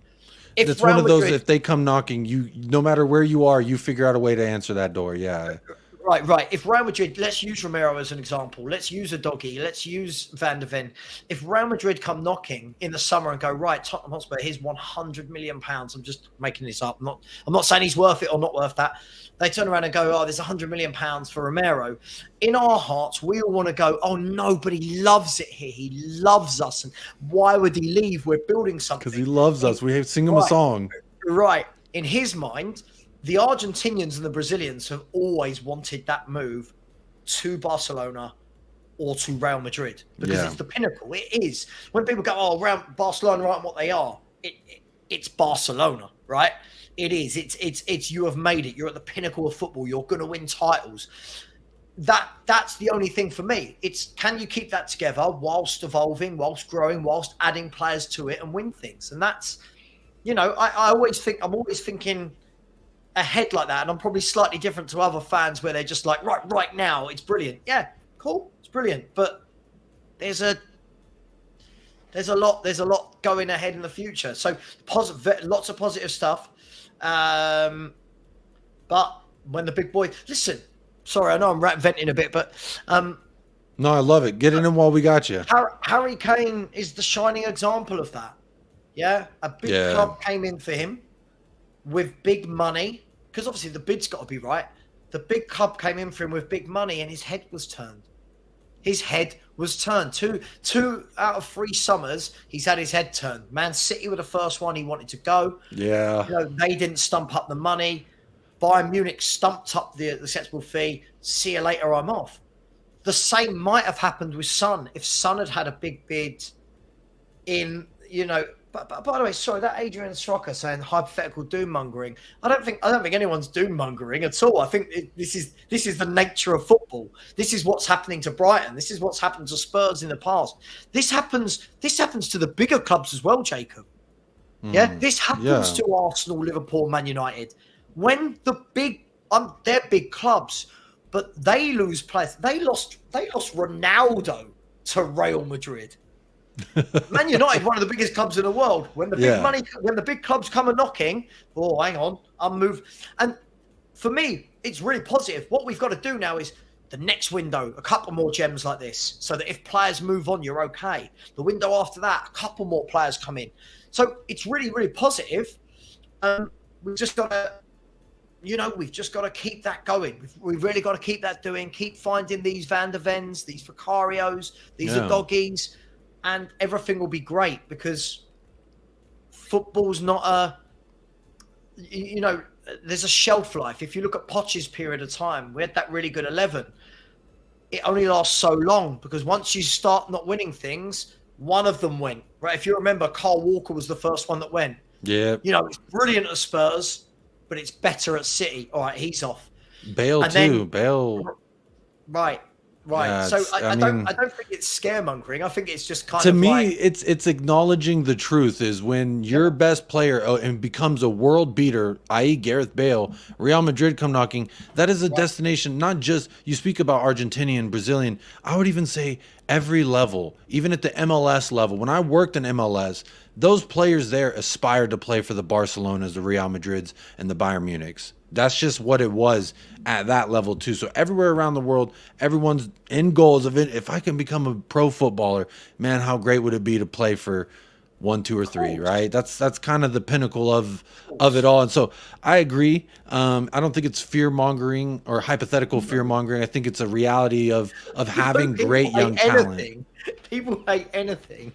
It's one of those, if they come knocking, no matter where you are, you figure out a way to answer that door. Yeah. Right. If Real Madrid, let's use Romero as an example. Let's use Udogie. Let's use Van der Ven. If Real Madrid come knocking in the summer and go, right, Tottenham Hotspur, here's £100 million. I'm just making this up. I'm not saying he's worth it or not worth that. They turn around and go, oh, there's £100 million for Romero. In our hearts, we all want to go, oh, nobody loves it here. He loves us. And why would he leave? We're building something. Because he loves us. We sing him a song. Right. In his mind, the Argentinians and the Brazilians have always wanted that move to Barcelona or to Real Madrid because it's the pinnacle. It is. When people go, oh, Barcelona aren't what they are, it's Barcelona, right? It is. It's you have made it. You're at the pinnacle of football. You're going to win titles. That's the only thing for me. It's, can you keep that together whilst evolving, whilst growing, whilst adding players to it and win things? And that's, I always think, I'm always thinking ahead like that. And I'm probably slightly different to other fans where they're just like, right now, it's brilliant. Yeah, cool. It's brilliant. But there's a lot going ahead in the future. So lots of positive stuff. But when the big boys, listen, sorry, I know I'm venting a bit, but no, I love it. Get in while we got you. Harry Kane is the shining example of that. Yeah, a big club came in for him with big money because obviously the bid's got to be right. The big club came in for him with big money, and his head was turned. His head was turned. Two out of 3 summers, he's had his head turned. Man City were the first one he wanted to go. Yeah. They didn't stump up the money. Bayern Munich stumped up the acceptable fee. See you later, I'm off. The same might have happened with Son. If Son had a big bid in, But by the way, sorry, that Adrian Strocker saying hypothetical doom mongering. I don't think anyone's doom mongering at all. I think this is the nature of football. This is what's happening to Brighton. This is what's happened to Spurs in the past. This happens to the bigger clubs as well, Jacob. Yeah, this happens to Arsenal, Liverpool, Man United. When the they're big clubs, but they lose players. They lost Ronaldo to Real Madrid. Man United, one of the biggest clubs in the world. When the big clubs come a knocking, oh, hang on, I'll move. And for me, it's really positive. What we've got to do now is the next window, a couple more gems like this, so that if players move on, you're okay. The window after that, a couple more players come in. So it's really, really positive. We've just got to, keep that going. We've really got to keep that doing. Keep finding these Van der Vens, these Vicarios, these Udogis. And everything will be great because football's not there's a shelf life. If you look at Poch's period of time, we had that really good 11. It only lasts so long because once you start not winning things, one of them went. Right? If you remember, Carl Walker was the first one that went. Yeah. You know, it's brilliant at Spurs, but it's better at City. All right, he's off. Bale And too. then- Bale. Right. Yeah, So I mean, don't think it's scaremongering. I think it's just kind to of me, like, it's acknowledging the truth is when your best player and becomes a world beater, i.e. Gareth Bale, Real Madrid come knocking. That is a destination. Not just you speak about Argentinian, Brazilian. I would even say every level, even at the MLS level. When I worked in MLS, those players there aspired to play for the Barcelonas, the Real Madrids, and the Bayern Munichs. That's just what it was at that level too. So everywhere around the world, everyone's in goals of it. If I can become a pro footballer, man, how great would it be to play for 1, 2, or 3, right? That's kind of the pinnacle of it all. And so I agree. I don't think it's fear mongering or hypothetical fear mongering. I think it's a reality of having great young talent. People hate anything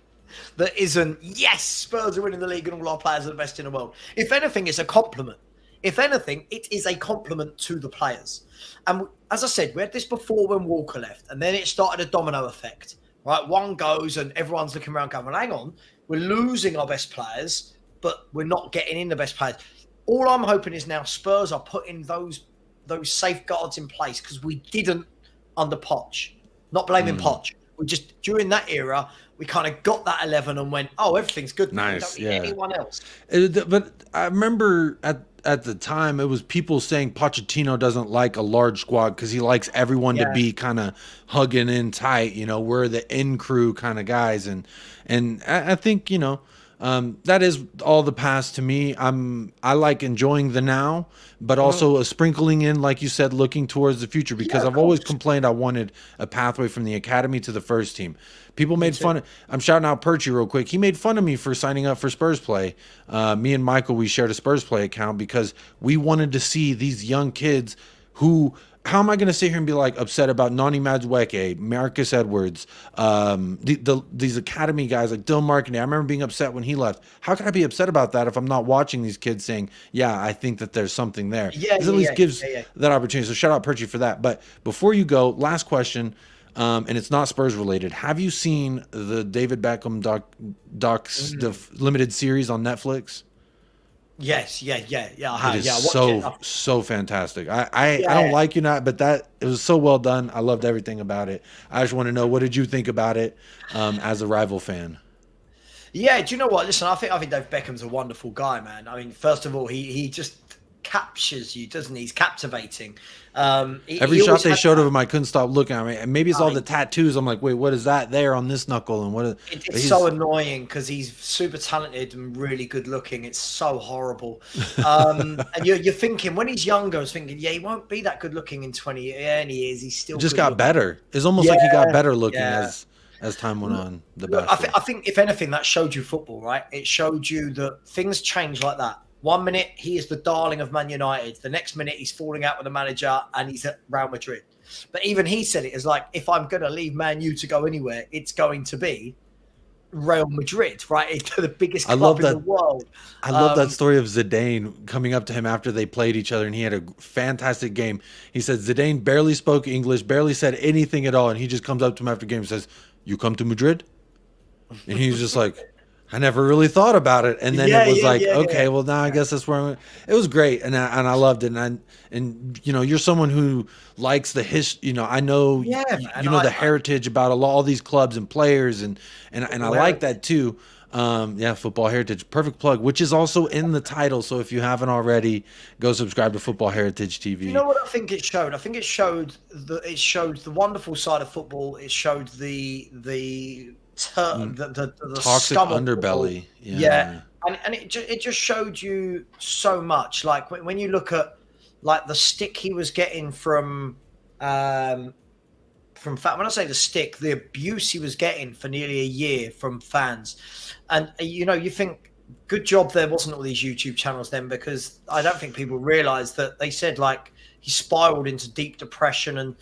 that isn't, yes, Spurs are winning the league and all our players are the best in the world. If anything, it's a compliment. If anything, it is a compliment to the players. And as I said, we had this before when Walker left, and then it started a domino effect, right? One goes and everyone's looking around going, well, hang on, we're losing our best players, but we're not getting in the best players. All I'm hoping is now Spurs are putting those safeguards in place because we didn't under Poch. Not blaming Poch. We just, during that era, we kind of got that 11 and went, oh, everything's good. Nice, We don't need anyone else. But I remember at the time, it was people saying Pochettino doesn't like a large squad because he likes everyone to be kind of hugging in tight. You know, we're the in crew kind of guys, and I think that is all the past to me. I like enjoying the now, but also a sprinkling in, like you said, looking towards the future because I've always complained I wanted a pathway from the academy to the first team. People made fun. I'm shouting out Perchy real quick. He made fun of me for signing up for Spurs Play. Me and Michael, we shared a Spurs Play account because we wanted to see these young kids who. How am I going to sit here and be like upset about Nani Madueke, Marcus Edwards, these academy guys like Dylan Markney? I remember being upset when he left. How can I be upset about that if I'm not watching these kids saying, yeah, I think that there's something there? It at least gives that opportunity. So shout out Perchy for that. But before you go, last question, and it's not Spurs related. Have you seen the David Beckham docs, the limited series on Netflix? Yes, I have. It is so fantastic. I don't like you not, but it was so well done. I loved everything about it. I just want to know, what did you think about it as a rival fan? Yeah, do you know what? Listen, I think Dave Beckham's a wonderful guy, man. I mean, first of all, he just captures you, doesn't he? He's captivating. Every shot they showed of him, I couldn't stop looking at him. Maybe it's all the tattoos. I'm like, wait, what is that there on this knuckle? And it's so annoying because he's super talented and really good looking. It's so horrible. And you're thinking when he's younger, I was thinking, yeah, he won't be that good looking in 20 years. Yeah, and he is. He's still just got better. It's almost like he got better looking as time went on. I think if anything, that showed you football, right? It showed you that things change like that. 1 minute, he is the darling of Man United. The next minute, he's falling out with the manager and he's at Real Madrid. But even he said it as like, if I'm going to leave Man U to go anywhere, it's going to be Real Madrid, right? It's the biggest club in the world. I love that story of Zidane coming up to him after they played each other and he had a fantastic game. He said Zidane barely spoke English, barely said anything at all. And he just comes up to him after the game and says, "You come to Madrid?" And he's just like, I never really thought about it, and then it was okay, well now I guess that's where it was great, and I loved it, and you're someone who likes the history. I know the heritage about all these clubs and players, and I like that too. Football Heritage, perfect plug, which is also in the title. So if you haven't already, go subscribe to Football Heritage TV. You know what I think it showed? I think it showed the wonderful side of football. It showed the toxic underbelly. And it just showed you so much. Like when you look at like the stick he was getting from when I say the stick, the abuse he was getting for nearly a year from fans, and you think good job there wasn't all these YouTube channels then, because I don't think people realized that they said like he spiraled into deep depression and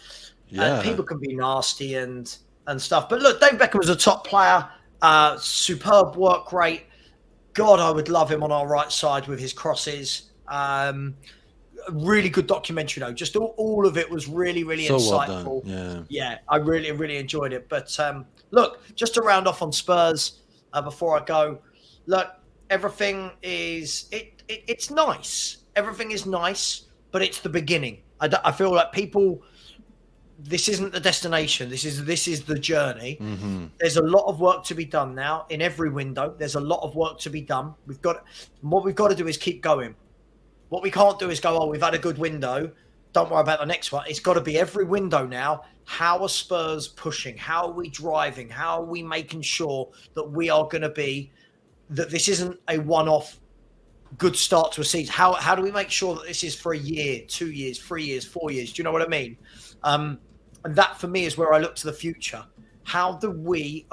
people can be nasty and stuff. But look, Dave Beckham was a top player, superb work rate. God, I would love him on our right side with his crosses. a really good documentary though. Just all of it was really, really So insightful. well done. Yeah, I really, really enjoyed it. But look, just to round off on Spurs before I go, look, everything is it's nice. Everything is nice, but it's the beginning. I feel like people. This isn't the destination. This is the journey. Mm-hmm. There's a lot of work to be done now in every window. There's a lot of work to be done. What we've got to do is keep going. What we can't do is go, oh, we've had a good window. Don't worry about the next one. It's got to be every window now. How are Spurs pushing? How are we driving? How are we making sure that we are going to be, that this isn't a one-off good start to a season? How do we make sure that this is for a year, 2 years, 3 years, 4 years? Do you know what I mean? And that for me is where I look to the future. How do we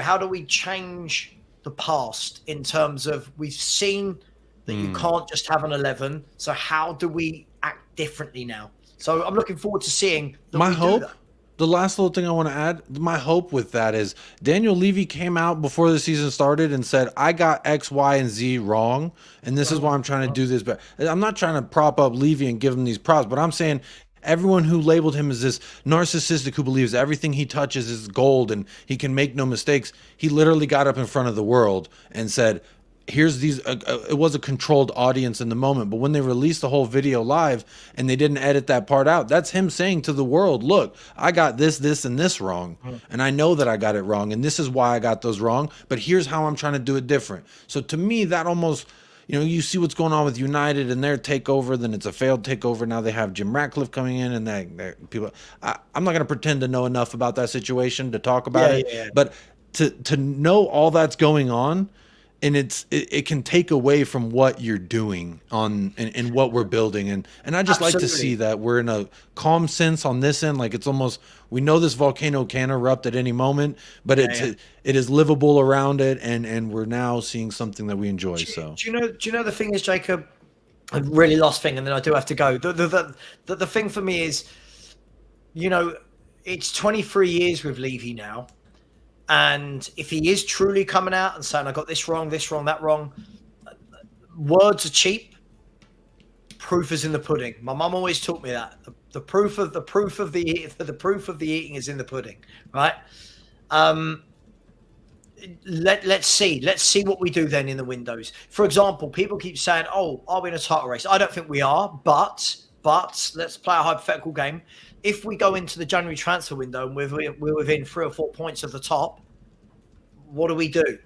how do we change the past in terms of, we've seen that you can't just have an 11. So how do we act differently now? So I'm looking forward to seeing that My we do hope, that. the last little thing I want to add, my hope with that is Daniel Levy came out before the season started and said, I got X, Y, and Z wrong, and this is why I'm trying to do this. But I'm not trying to prop up Levy and give him these props, but I'm saying everyone who labeled him as this narcissistic who believes everything he touches is gold and he can make no mistakes, he literally got up in front of the world and said, here's these it was a controlled audience in the moment, but when they released the whole video live and they didn't edit that part out, that's him saying to the world, look, I got this and this wrong, and I know that I got it wrong, and this is why I got those wrong, but here's how I'm trying to do it different. So to me, that almost, you see what's going on with United and their takeover, then it's a failed takeover. Now they have Jim Ratcliffe coming in, and that people, I'm not going to pretend to know enough about that situation to talk about it, but to know all that's going on, and it can take away from what you're doing and what we're building, and I just like to see that we're in a calm sense on this end. Like, it's almost, we know this volcano can erupt at any moment, but it is livable around it, and we're now seeing something that we enjoy. So Do you know the thing is, Jacob, a really last thing, and then I do have to go. The thing for me is, it's 23 years with Levy now. And if he is truly coming out and saying, I got this wrong, that wrong, words are cheap. Proof is in the pudding. My mum always taught me that. The proof of the eating is in the pudding, right? Let's see what we do then in the windows. For example, people keep saying, oh, are we in a title race? I don't think we are, but let's play a hypothetical game. If we go into the January transfer window and we're within 3 or 4 points of the top, what do we do?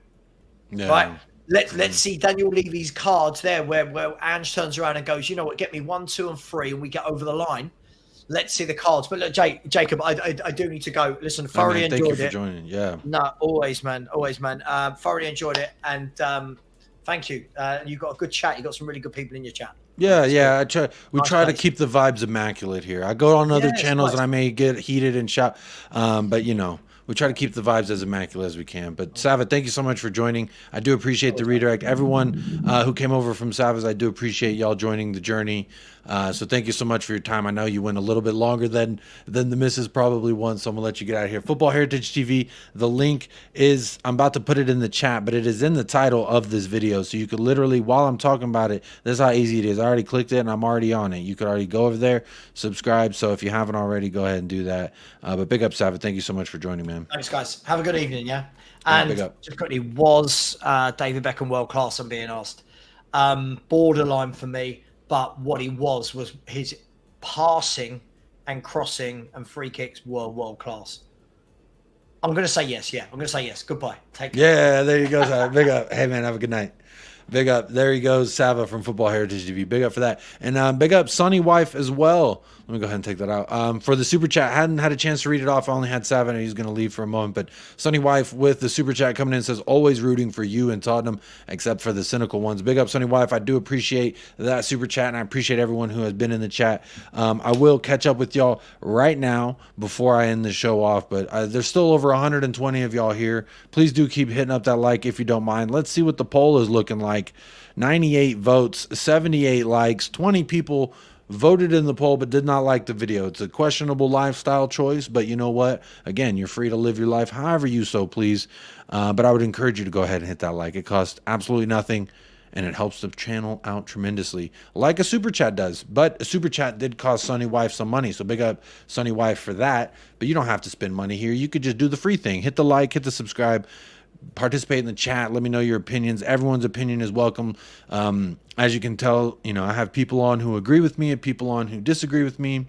Yeah. Right? Let's see Daniel Levy's cards there where Ange turns around and goes, you know what, get me 1, 2, and 3, and we get over the line. Let's see the cards. But look, Jacob, I do need to go. Listen, thoroughly enjoyed it. Thank you for joining. Yeah. No, always, man. Thoroughly enjoyed it, and thank you. You got a good chat. You got some really good people in your chat. Yeah. We try to keep the vibes immaculate here. I go on other channels and I may get heated and shout, but we try to keep the vibes as immaculate as we can. But Sava, thank you so much for joining. I do appreciate the redirect. Everyone who came over from Sava's, I do appreciate y'all joining the journey. So thank you so much for your time. I know you went a little bit longer than the missus probably won, so I'm gonna let you get out of here. Football Heritage TV. The link is, I'm about to put it in the chat, but it is in the title of this video, so you could literally, while I'm talking about it, this is how easy it is. I already clicked it and I'm already on it. You could already go over there, subscribe. So if you haven't already, go ahead and do that. But big up, Sava. Thank you so much for joining, man. Thanks, guys. Have a good evening. Yeah. And just quickly, was David Beckham world class? I'm being asked. Borderline for me. But what he was his passing and crossing and free kicks were world class. I'm going to say yes. Yeah, I'm going to say yes. Goodbye. Take care. Yeah, there you go, Sava. Big up. Hey, man, have a good night. Big up. There he goes, Sava from Football Heritage TV. Big up for that. And big up Sonny Wife as well. Let me go ahead and take that out. For the super chat, hadn't had a chance to read it off. I only had Sava, and he's going to leave for a moment. But Sonny Wife with the super chat coming in says, always rooting for you and Tottenham, except for the cynical ones. Big up, Sonny Wife. I do appreciate that super chat, and I appreciate everyone who has been in the chat. I will catch up with y'all right now before I end the show off. But there's still over 120 of y'all here. Please do keep hitting up that like if you don't mind. Let's see what the poll is looking like. 98 votes, 78 likes, 20 people voted in the poll but did not like the video. It's a questionable lifestyle choice, but you know what? Again, you're free to live your life however you so please. But I would encourage you to go ahead and hit that like. It costs absolutely nothing, and it helps the channel out tremendously, like a super chat does. But a super chat did cost Sunny Wife some money, so big up Sunny Wife for that. But you don't have to spend money here. You could just do the free thing. Hit the like, hit the subscribe, participate in the chat. Let me know your opinions. Everyone's opinion is welcome. As you can tell, I have people on who agree with me and people on who disagree with me.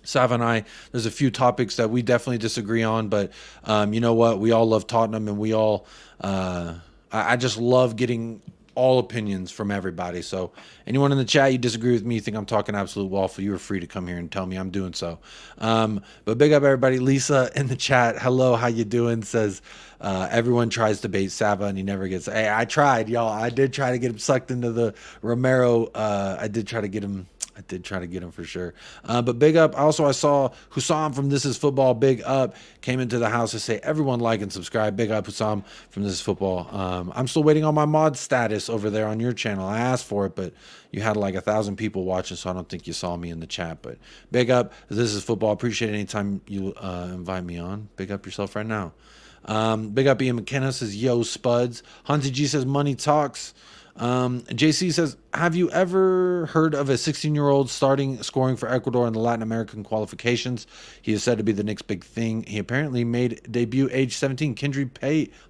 Sav and I, there's a few topics that we definitely disagree on, but you know what? We all love Tottenham, and we all, I just love getting all opinions from everybody. So anyone in the chat, you disagree with me, you think I'm talking absolute waffle, you are free to come here and tell me I'm doing so. But big up everybody. Lisa in the chat, hello, how you doing? Says, everyone tries to bait Sava and he never gets. Hey, I tried, y'all. I did try to get him sucked into the Romero. I did try to get him for sure. But big up. Also, I saw Hussam from This Is Football. Big up. Came into the house to say, everyone like and subscribe. Big up, Hussam from This Is Football. I'm still waiting on my mod status over there on your channel. I asked for it, but you had like 1,000 people watching, so I don't think you saw me in the chat. But big up. This Is Football. Appreciate it anytime you invite me on. Big up yourself right now. Big up Ian McKenna says, yo, Spuds. Hunty G says, money talks. JC says, have you ever heard of a 16-year-old scoring for Ecuador in the Latin American qualifications? He is said to be the next big thing. He apparently made debut age 17, Kendry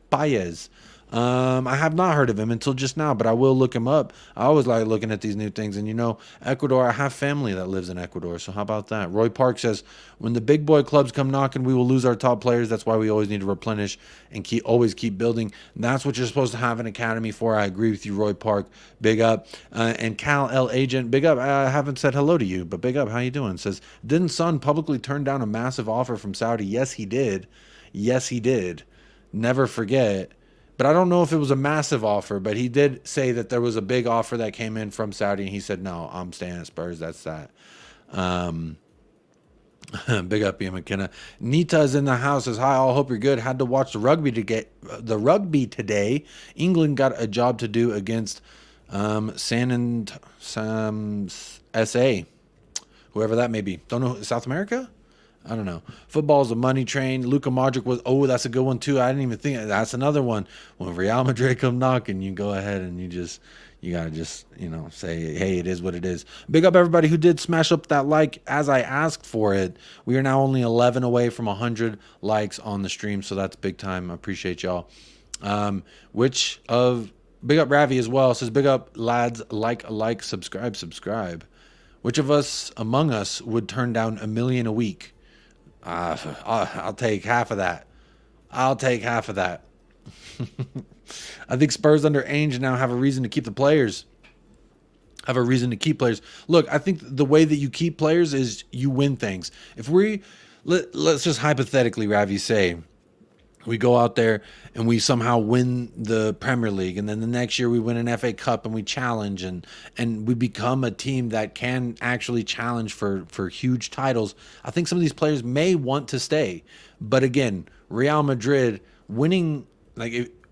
Paez. I have not heard of him until just now, but I will look him up. I always like looking at these new things. And Ecuador, I have family that lives in Ecuador, so how about that? Roy Park says, when the big boy clubs come knocking, we will lose our top players. That's why we always need to replenish and always keep building. And that's what you're supposed to have an academy for. I agree with you, Roy Park. Big up. And Cal L Agent, big up. I haven't said hello to you, but big up. How you doing? Says, didn't Son publicly turn down a massive offer from Saudi? Yes, he did. Yes, he did. Never forget. But I don't know if it was a massive offer, but he did say that there was a big offer that came in from Saudi, and he said, no, I'm staying at Spurs. That's that. Big up, Ian McKenna. Nita is in the house. Says, hi, all. Hope you're good. Had to watch the rugby today. England got a job to do against SA, whoever that may be. Don't know. South America? I don't know. Football's a money train. Luka Modric was, that's a good one too. I didn't even think that's another one. When Real Madrid come knocking, you go ahead and you gotta just, say, hey, it is what it is. Big up everybody who did smash up that like as I asked for it. We are now only 11 away from 100 likes on the stream, so that's big time. I appreciate y'all. Big up Ravi as well. Says, big up lads, like, subscribe. Which of us among us would turn down $1 million a week? I'll take half of that. I think Spurs under Ange now have a reason to keep the players. Look, I think the way that you keep players is you win things. If let's just hypothetically, Ravi, say we go out there and we somehow win the Premier League, and then the next year we win an FA Cup and we challenge and we become a team that can actually challenge for huge titles. I think some of these players may want to stay. But again, Real Madrid winning,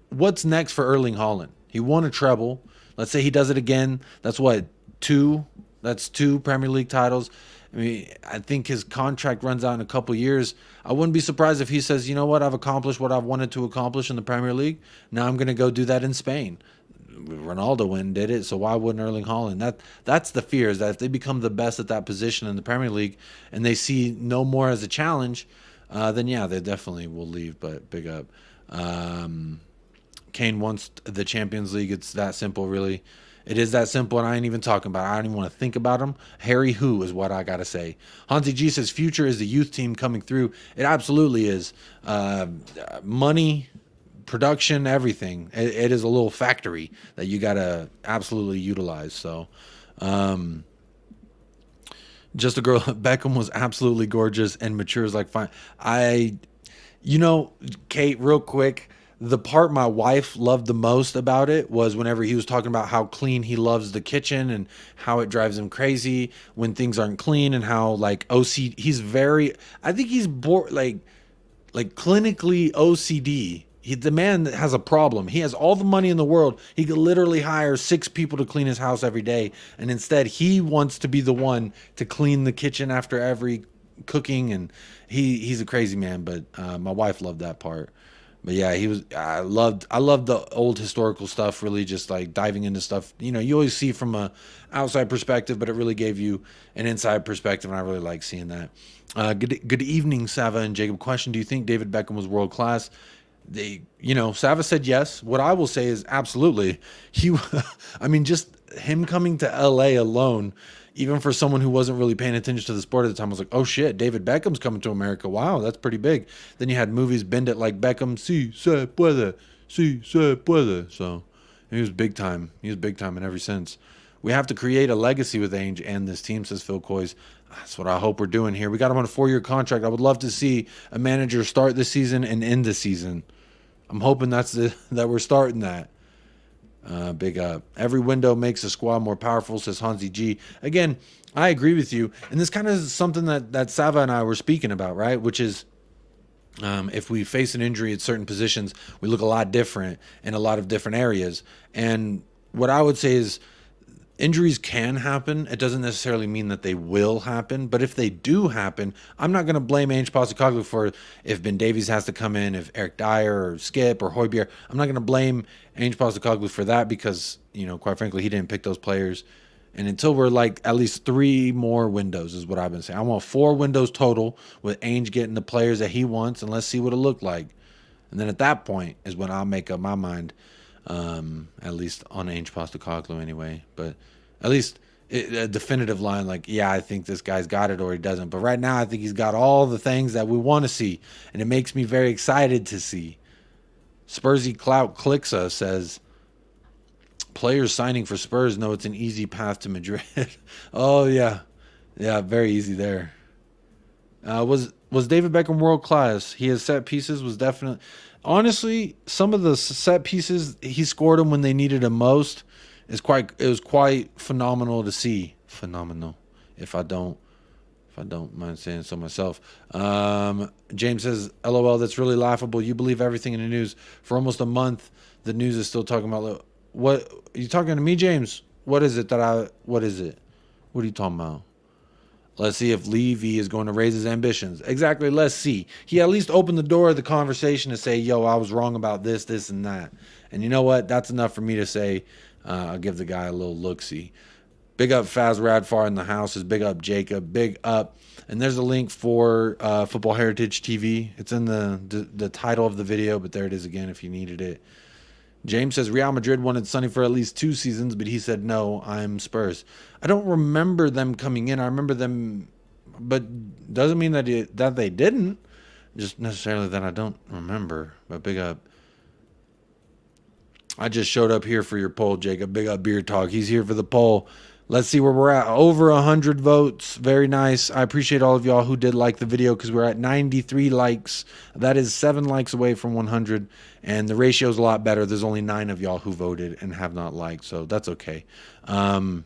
what's next for Erling Haaland? He won a treble. Let's say he does it again. That's what, two? That's 2 Premier League titles. I mean, I think his contract runs out in a couple years. I wouldn't be surprised if he says, you know what, I've accomplished what I've wanted to accomplish in the Premier League. Now I'm going to go do that in Spain. Ronaldo did it, so why wouldn't Erling Haaland? That's the fear, is that if they become the best at that position in the Premier League and they see no more as a challenge, then yeah, they definitely will leave. But big up. Kane wants the Champions League. It's that simple, really. It is that simple, and I ain't even talking about it. I don't even want to think about him. Harry who is what I got to say. Hansi G says, future is the youth team coming through. It absolutely is. Money, production, everything. It is a little factory that you got to absolutely utilize. So, just a girl. Beckham was absolutely gorgeous and matures like fine. Kate, real quick. The part my wife loved the most about it was whenever he was talking about how clean he loves the kitchen and how it drives him crazy when things aren't clean, and how OCD, I think he's bored, like clinically OCD. The man has a problem. He has all the money in the world. He could literally hire 6 people to clean his house every day, and instead he wants to be the one to clean the kitchen after every cooking, and he's a crazy man. But my wife loved that part. But yeah, he was. I loved the old historical stuff. Really, just like diving into stuff. You know, you always see from a outside perspective, but it really gave you an inside perspective, and I really like seeing that. Good evening, Sava and Jacob. Question: do you think David Beckham was world class? Sava said yes. What I will say is absolutely. I mean, just him coming to LA alone, even for someone who wasn't really paying attention to the sport at the time, was like, oh shit, David Beckham's coming to America. Wow, that's pretty big. Then you had movies Bend It Like Beckham, si se puede, si se puede. So he was big time. He was big time in every sense. We have to create a legacy with Ange and this team, says Phil Coys. That's what I hope we're doing here. We got him on a 4-year contract. I would love to see a manager start the season and end the season. I'm hoping that we're starting that. Big up. Every window makes a squad more powerful, says Hansi G. Again, I agree with you. And this kind of is something that Sava and I were speaking about, right? Which is if we face an injury at certain positions, we look a lot different in a lot of different areas. And what I would say is injuries can happen. It doesn't necessarily mean that they will happen, but if they do happen, I'm not going to blame Ange Postecoglou for if Ben Davies has to come in, if Eric Dyer or Skip or Højbjerg. I'm not going to blame Ange Postecoglou for that because, quite frankly, he didn't pick those players. And until we're like at least 3 more windows is what I've been saying. I want 4 windows total with Ange getting the players that he wants, and let's see what it looked like. And then at that point is when I'll make up my mind. At least on Ange Postecoglou anyway, but at least a definitive line like, yeah, I think this guy's got it or he doesn't. But right now I think he's got all the things that we want to see, and it makes me very excited to see. Spursy Clout Clixa says, players signing for Spurs know it's an easy path to Madrid. Oh yeah, very easy there. Was David Beckham world class? He has set pieces, was definitely. Honestly, some of the set pieces he scored them when they needed him most. It was quite phenomenal to see. Phenomenal, if I don't mind saying so myself. James says, "LOL, that's really laughable. You believe everything in the news for almost a month. The news is still talking about what? Are you talking to me, James? What is it? What is it? What are you talking about?" Let's see if Levy is going to raise his ambitions. Exactly, let's see. He at least opened the door of the conversation to say, yo, I was wrong about this, this, and that. And you know what? That's enough for me to say I'll give the guy a little look-see. Big up Faz Radfar in the house. Big up Jacob. Big up. And there's a link for Football Heritage TV. It's in the title of the video, but there it is again if you needed it. James says Real Madrid wanted Sonny for at least 2 seasons, but he said, no, I'm Spurs. I don't remember them coming in. I remember them, but doesn't mean that they didn't. Just necessarily that I don't remember. But big up. I just showed up here for your poll, Jacob. Big up Beer Talk. He's here for the poll. Let's see where we're at. Over 100 votes. Very nice. I appreciate all of y'all who did like the video because we're at 93 likes. That is 7 likes away from 100. And the ratio is a lot better. There's only 9 of y'all who voted and have not liked. So that's okay. And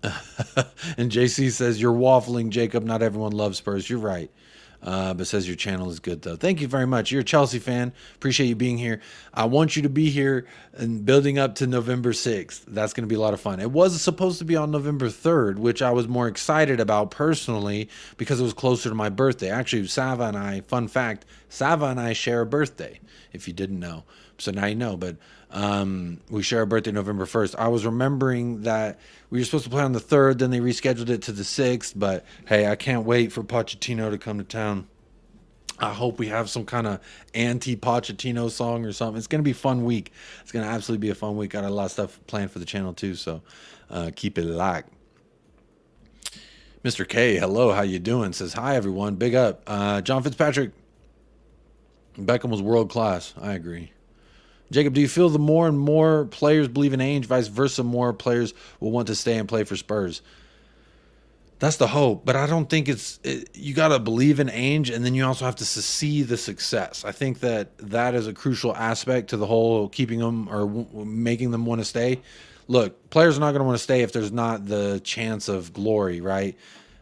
JC says, you're waffling, Jacob. Not everyone loves Spurs. You're right. But says your channel is good, though. Thank you very much. You're a Chelsea fan. Appreciate you being here. I want you to be here and building up to November 6th. That's going to be a lot of fun. It was supposed to be on November 3rd, which I was more excited about personally because it was closer to my birthday. Actually, Sava and I, fun fact, Sava and I share a birthday, if you didn't know. So now you know, but we share our birthday November 1st. I was remembering that we were supposed to play on the 3rd, then they rescheduled it to the 6th, but hey, I can't wait for Pochettino to come to town. I hope we have some kind of anti-Pochettino song or something. It's going to be a fun week. It's going to absolutely be a fun week. Got a lot of stuff planned for the channel too, so keep it locked. Mr. K, hello, how you doing? Says, hi, everyone. Big up. John Fitzpatrick, Beckham was world class. I agree. Jacob, do you feel the more and more players believe in Ainge, vice versa, more players will want to stay and play for Spurs? That's the hope, but I don't think you got to believe in Ainge, and then you also have to see the success. I think that is a crucial aspect to the whole keeping them or making them want to stay. Look, players are not going to want to stay if there's not the chance of glory, right?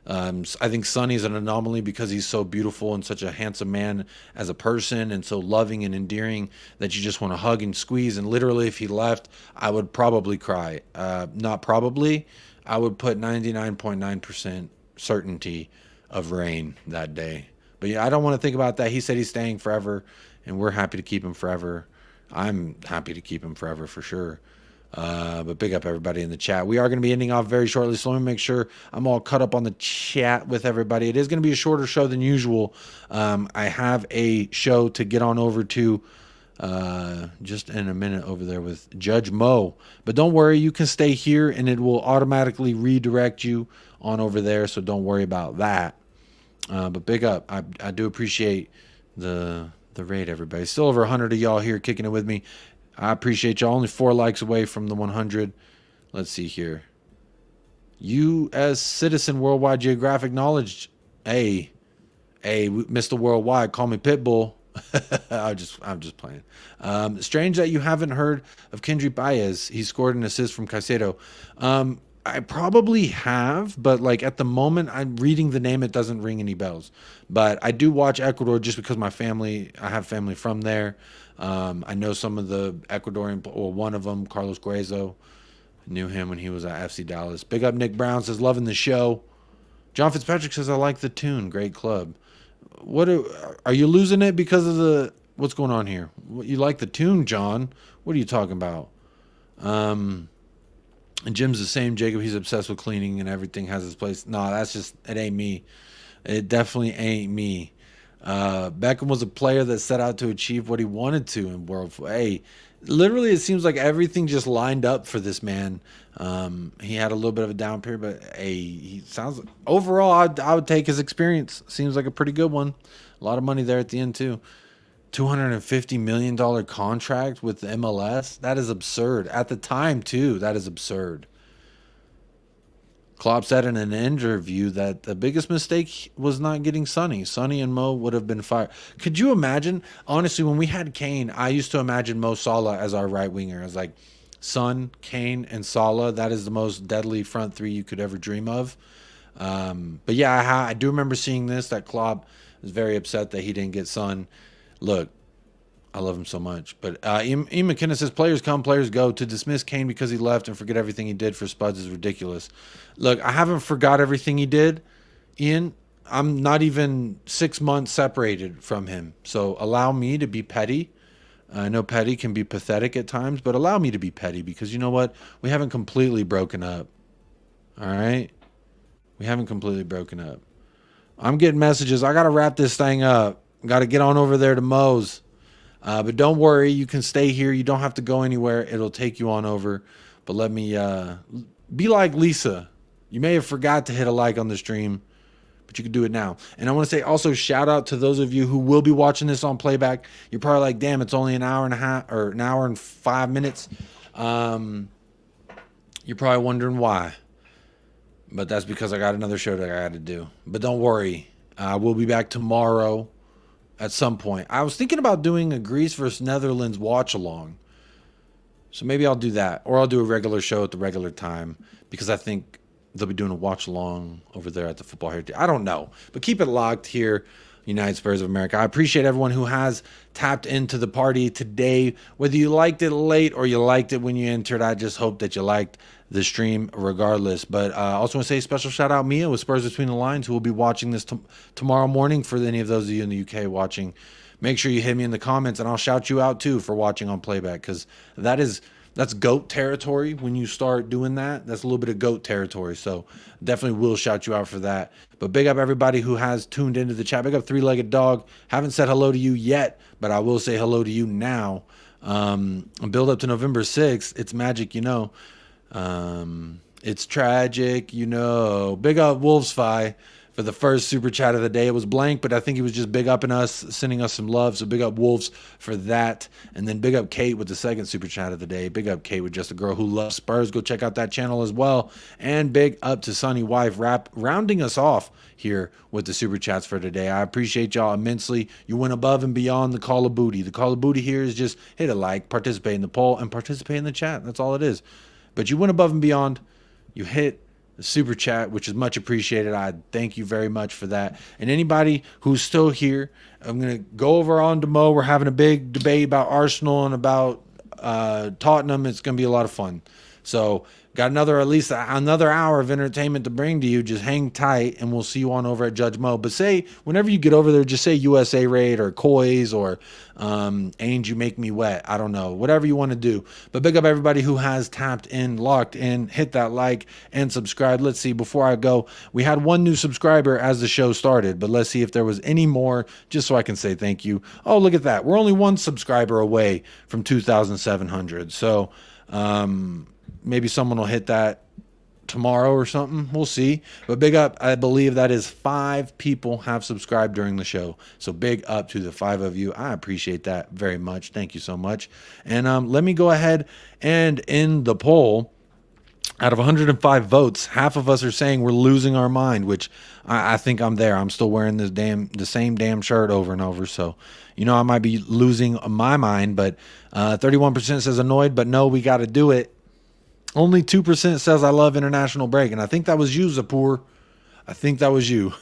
I think Sonny's an anomaly because he's so beautiful and such a handsome man as a person and so loving and endearing that you just want to hug and squeeze. And literally, if he left, I would probably cry. Not probably. I would put 99.9% certainty of rain that day. But yeah, I don't want to think about that. He said he's staying forever. and we're happy to keep him forever. I'm happy to keep him forever for sure. But big up everybody in the chat. We are going to be ending off very shortly, so let me make sure I'm all cut up on the chat with everybody. It is going to be a shorter show than usual. I have a show to get on over to just in a minute over there with Judge Mo. But don't worry, you can stay here and it will automatically redirect you on over there, so don't worry about that. But big up. I do appreciate the raid, everybody. Still over 100 of y'all here kicking it with me. I appreciate y'all. Only 4 likes away from the 100. Let's see here. U.S. citizen, worldwide geographic knowledge. Hey, Mr. Worldwide, call me Pitbull. I'm just playing. Strange that you haven't heard of Kendry Baez. He scored an assist from Caicedo. I probably have, but like at the moment I'm reading the name, it doesn't ring any bells. But I do watch Ecuador just because I have family from there. I know some of the Ecuadorian, or one of them, Carlos Guezo. Knew him when he was at FC Dallas. Big up Nick Brown says, loving the show. John Fitzpatrick says, I like the tune. Great club. What are you losing it because of what's going on here? You like the tune, John? What are you talking about? And Jim's the same, Jacob. He's obsessed with cleaning and everything has his place. No, it ain't me. It definitely ain't me. Beckham was a player that set out to achieve what he wanted to in world. Hey, literally, it seems like everything just lined up for this man. He had a little bit of a down period, but hey, he sounds overall. I would take his experience. Seems like a pretty good one. A lot of money there at the end too. $250 million contract with the MLS. That is absurd at the time too. That is absurd. Klopp said in an interview that the biggest mistake was not getting Sonny. Sonny and Mo would have been fired. Could you imagine? Honestly, when we had Kane, I used to imagine Mo Salah as our right winger. I was like, Son, Kane, and Salah. That is the most deadly front three you could ever dream of. But yeah, I do remember seeing this, that Klopp was very upset that he didn't get Son. Look, I love him so much. But Ian McKinnon says, players come, players go. To dismiss Kane because he left and forget everything he did for Spuds is ridiculous. Look, I haven't forgot everything he did, Ian. I'm not even 6 months separated from him. So allow me to be petty. I know petty can be pathetic at times, but allow me to be petty because you know what? We haven't completely broken up. All right? We haven't completely broken up. I'm getting messages. I got to wrap this thing up. Got to get on over there to Mo's. But don't worry, you can stay here. You don't have to go anywhere. It'll take you on over. But let me be like Lisa. You may have forgot to hit a like on the stream, but you can do it now. And I want to say also shout out to those of you who will be watching this on playback. You're probably like, damn, it's only an hour and a half or an hour and 5 minutes. You're probably wondering why. But that's because I got another show that I got to do. But don't worry. We'll be back tomorrow at some point. I was thinking about doing a Greece versus Netherlands watch along. So maybe I'll do that. Or I'll do a regular show at the regular time. Because I think they'll be doing a watch along over there at the Football Heritage. I don't know. But keep it locked here, United Spurs of America. I appreciate everyone who has tapped into the party today. Whether you liked it late or you liked it when you entered, I just hope that you liked the stream regardless. But I also want to say special shout out Mia with Spurs Between the Lines, who will be watching this tomorrow morning. For any of those of you in the UK watching, make sure you hit me in the comments and I'll shout you out too for watching on playback, because that's GOAT territory. When you start doing that, that's a little bit of GOAT territory. So definitely will shout you out for that. But big up everybody who has tuned into the chat. Big up Three-Legged Dog. Haven't said hello to you yet, but I will say hello to you now. Build up to November 6th. It's magic, you know. It's tragic, you know. Big up Wolves Fi for the first super chat of the day. It was blank, but I think he was just big upping us, sending us some love. So big up Wolves for that. And then big up Kate with the second super chat of the day. Big up Kate with Just a Girl Who Loves Spurs. Go check out that channel as well. And big up to Sunny Wife rounding us off here with the super chats for today. I appreciate y'all immensely. You went above and beyond the call of booty. The call of booty here is just hit a like, participate in the poll, and participate in the chat. That's all it is. But you went above and beyond. You hit the super chat, which is much appreciated. I thank you very much for that. And anybody who's still here, I'm going to go over on to Mo. We're having a big debate about Arsenal and about Tottenham. It's going to be a lot of fun. So got at least another hour of entertainment to bring to you. Just hang tight, and we'll see you on over at Judge Mo. But say, whenever you get over there, just say USA Raid or Coys or Ange, you make me wet. I don't know, whatever you want to do. But big up everybody who has tapped in, locked in, hit that like and subscribe. Let's see, before I go, we had one new subscriber as the show started, but let's see if there was any more, just so I can say thank you. Oh, look at that. We're only one subscriber away from 2,700. So maybe someone will hit that tomorrow or something. We'll see. But big up. I believe that is 5 people have subscribed during the show. So big up to the 5 of you. I appreciate that very much. Thank you so much. And let me go ahead and end the poll. Out of 105 votes, half of us are saying we're losing our mind, which I think I'm there. I'm still wearing the same damn shirt over and over. So, I might be losing my mind, but 31% says annoyed, but no, we got to do it. Only 2% says I love international break. And I think that was you, Zapur. I think that was you.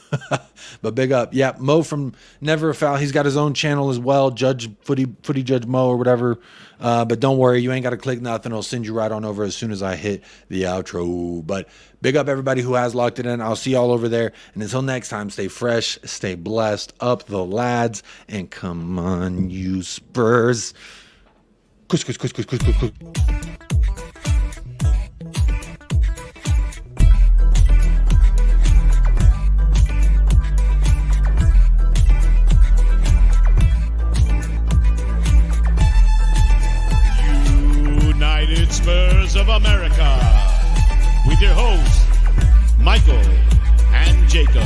But big up. Yeah, Mo from Never a Foul. He's got his own channel as well. Footy Judge Mo or whatever. But don't worry, you ain't got to click nothing. It'll send you right on over as soon as I hit the outro. But big up everybody who has locked it in. I'll see y'all over there. And until next time, stay fresh, stay blessed. Up the lads. And come on, you Spurs. Kush, kush, kush, kush, kush, kush, kush. Spurs of America with your hosts, Michael and Jacob.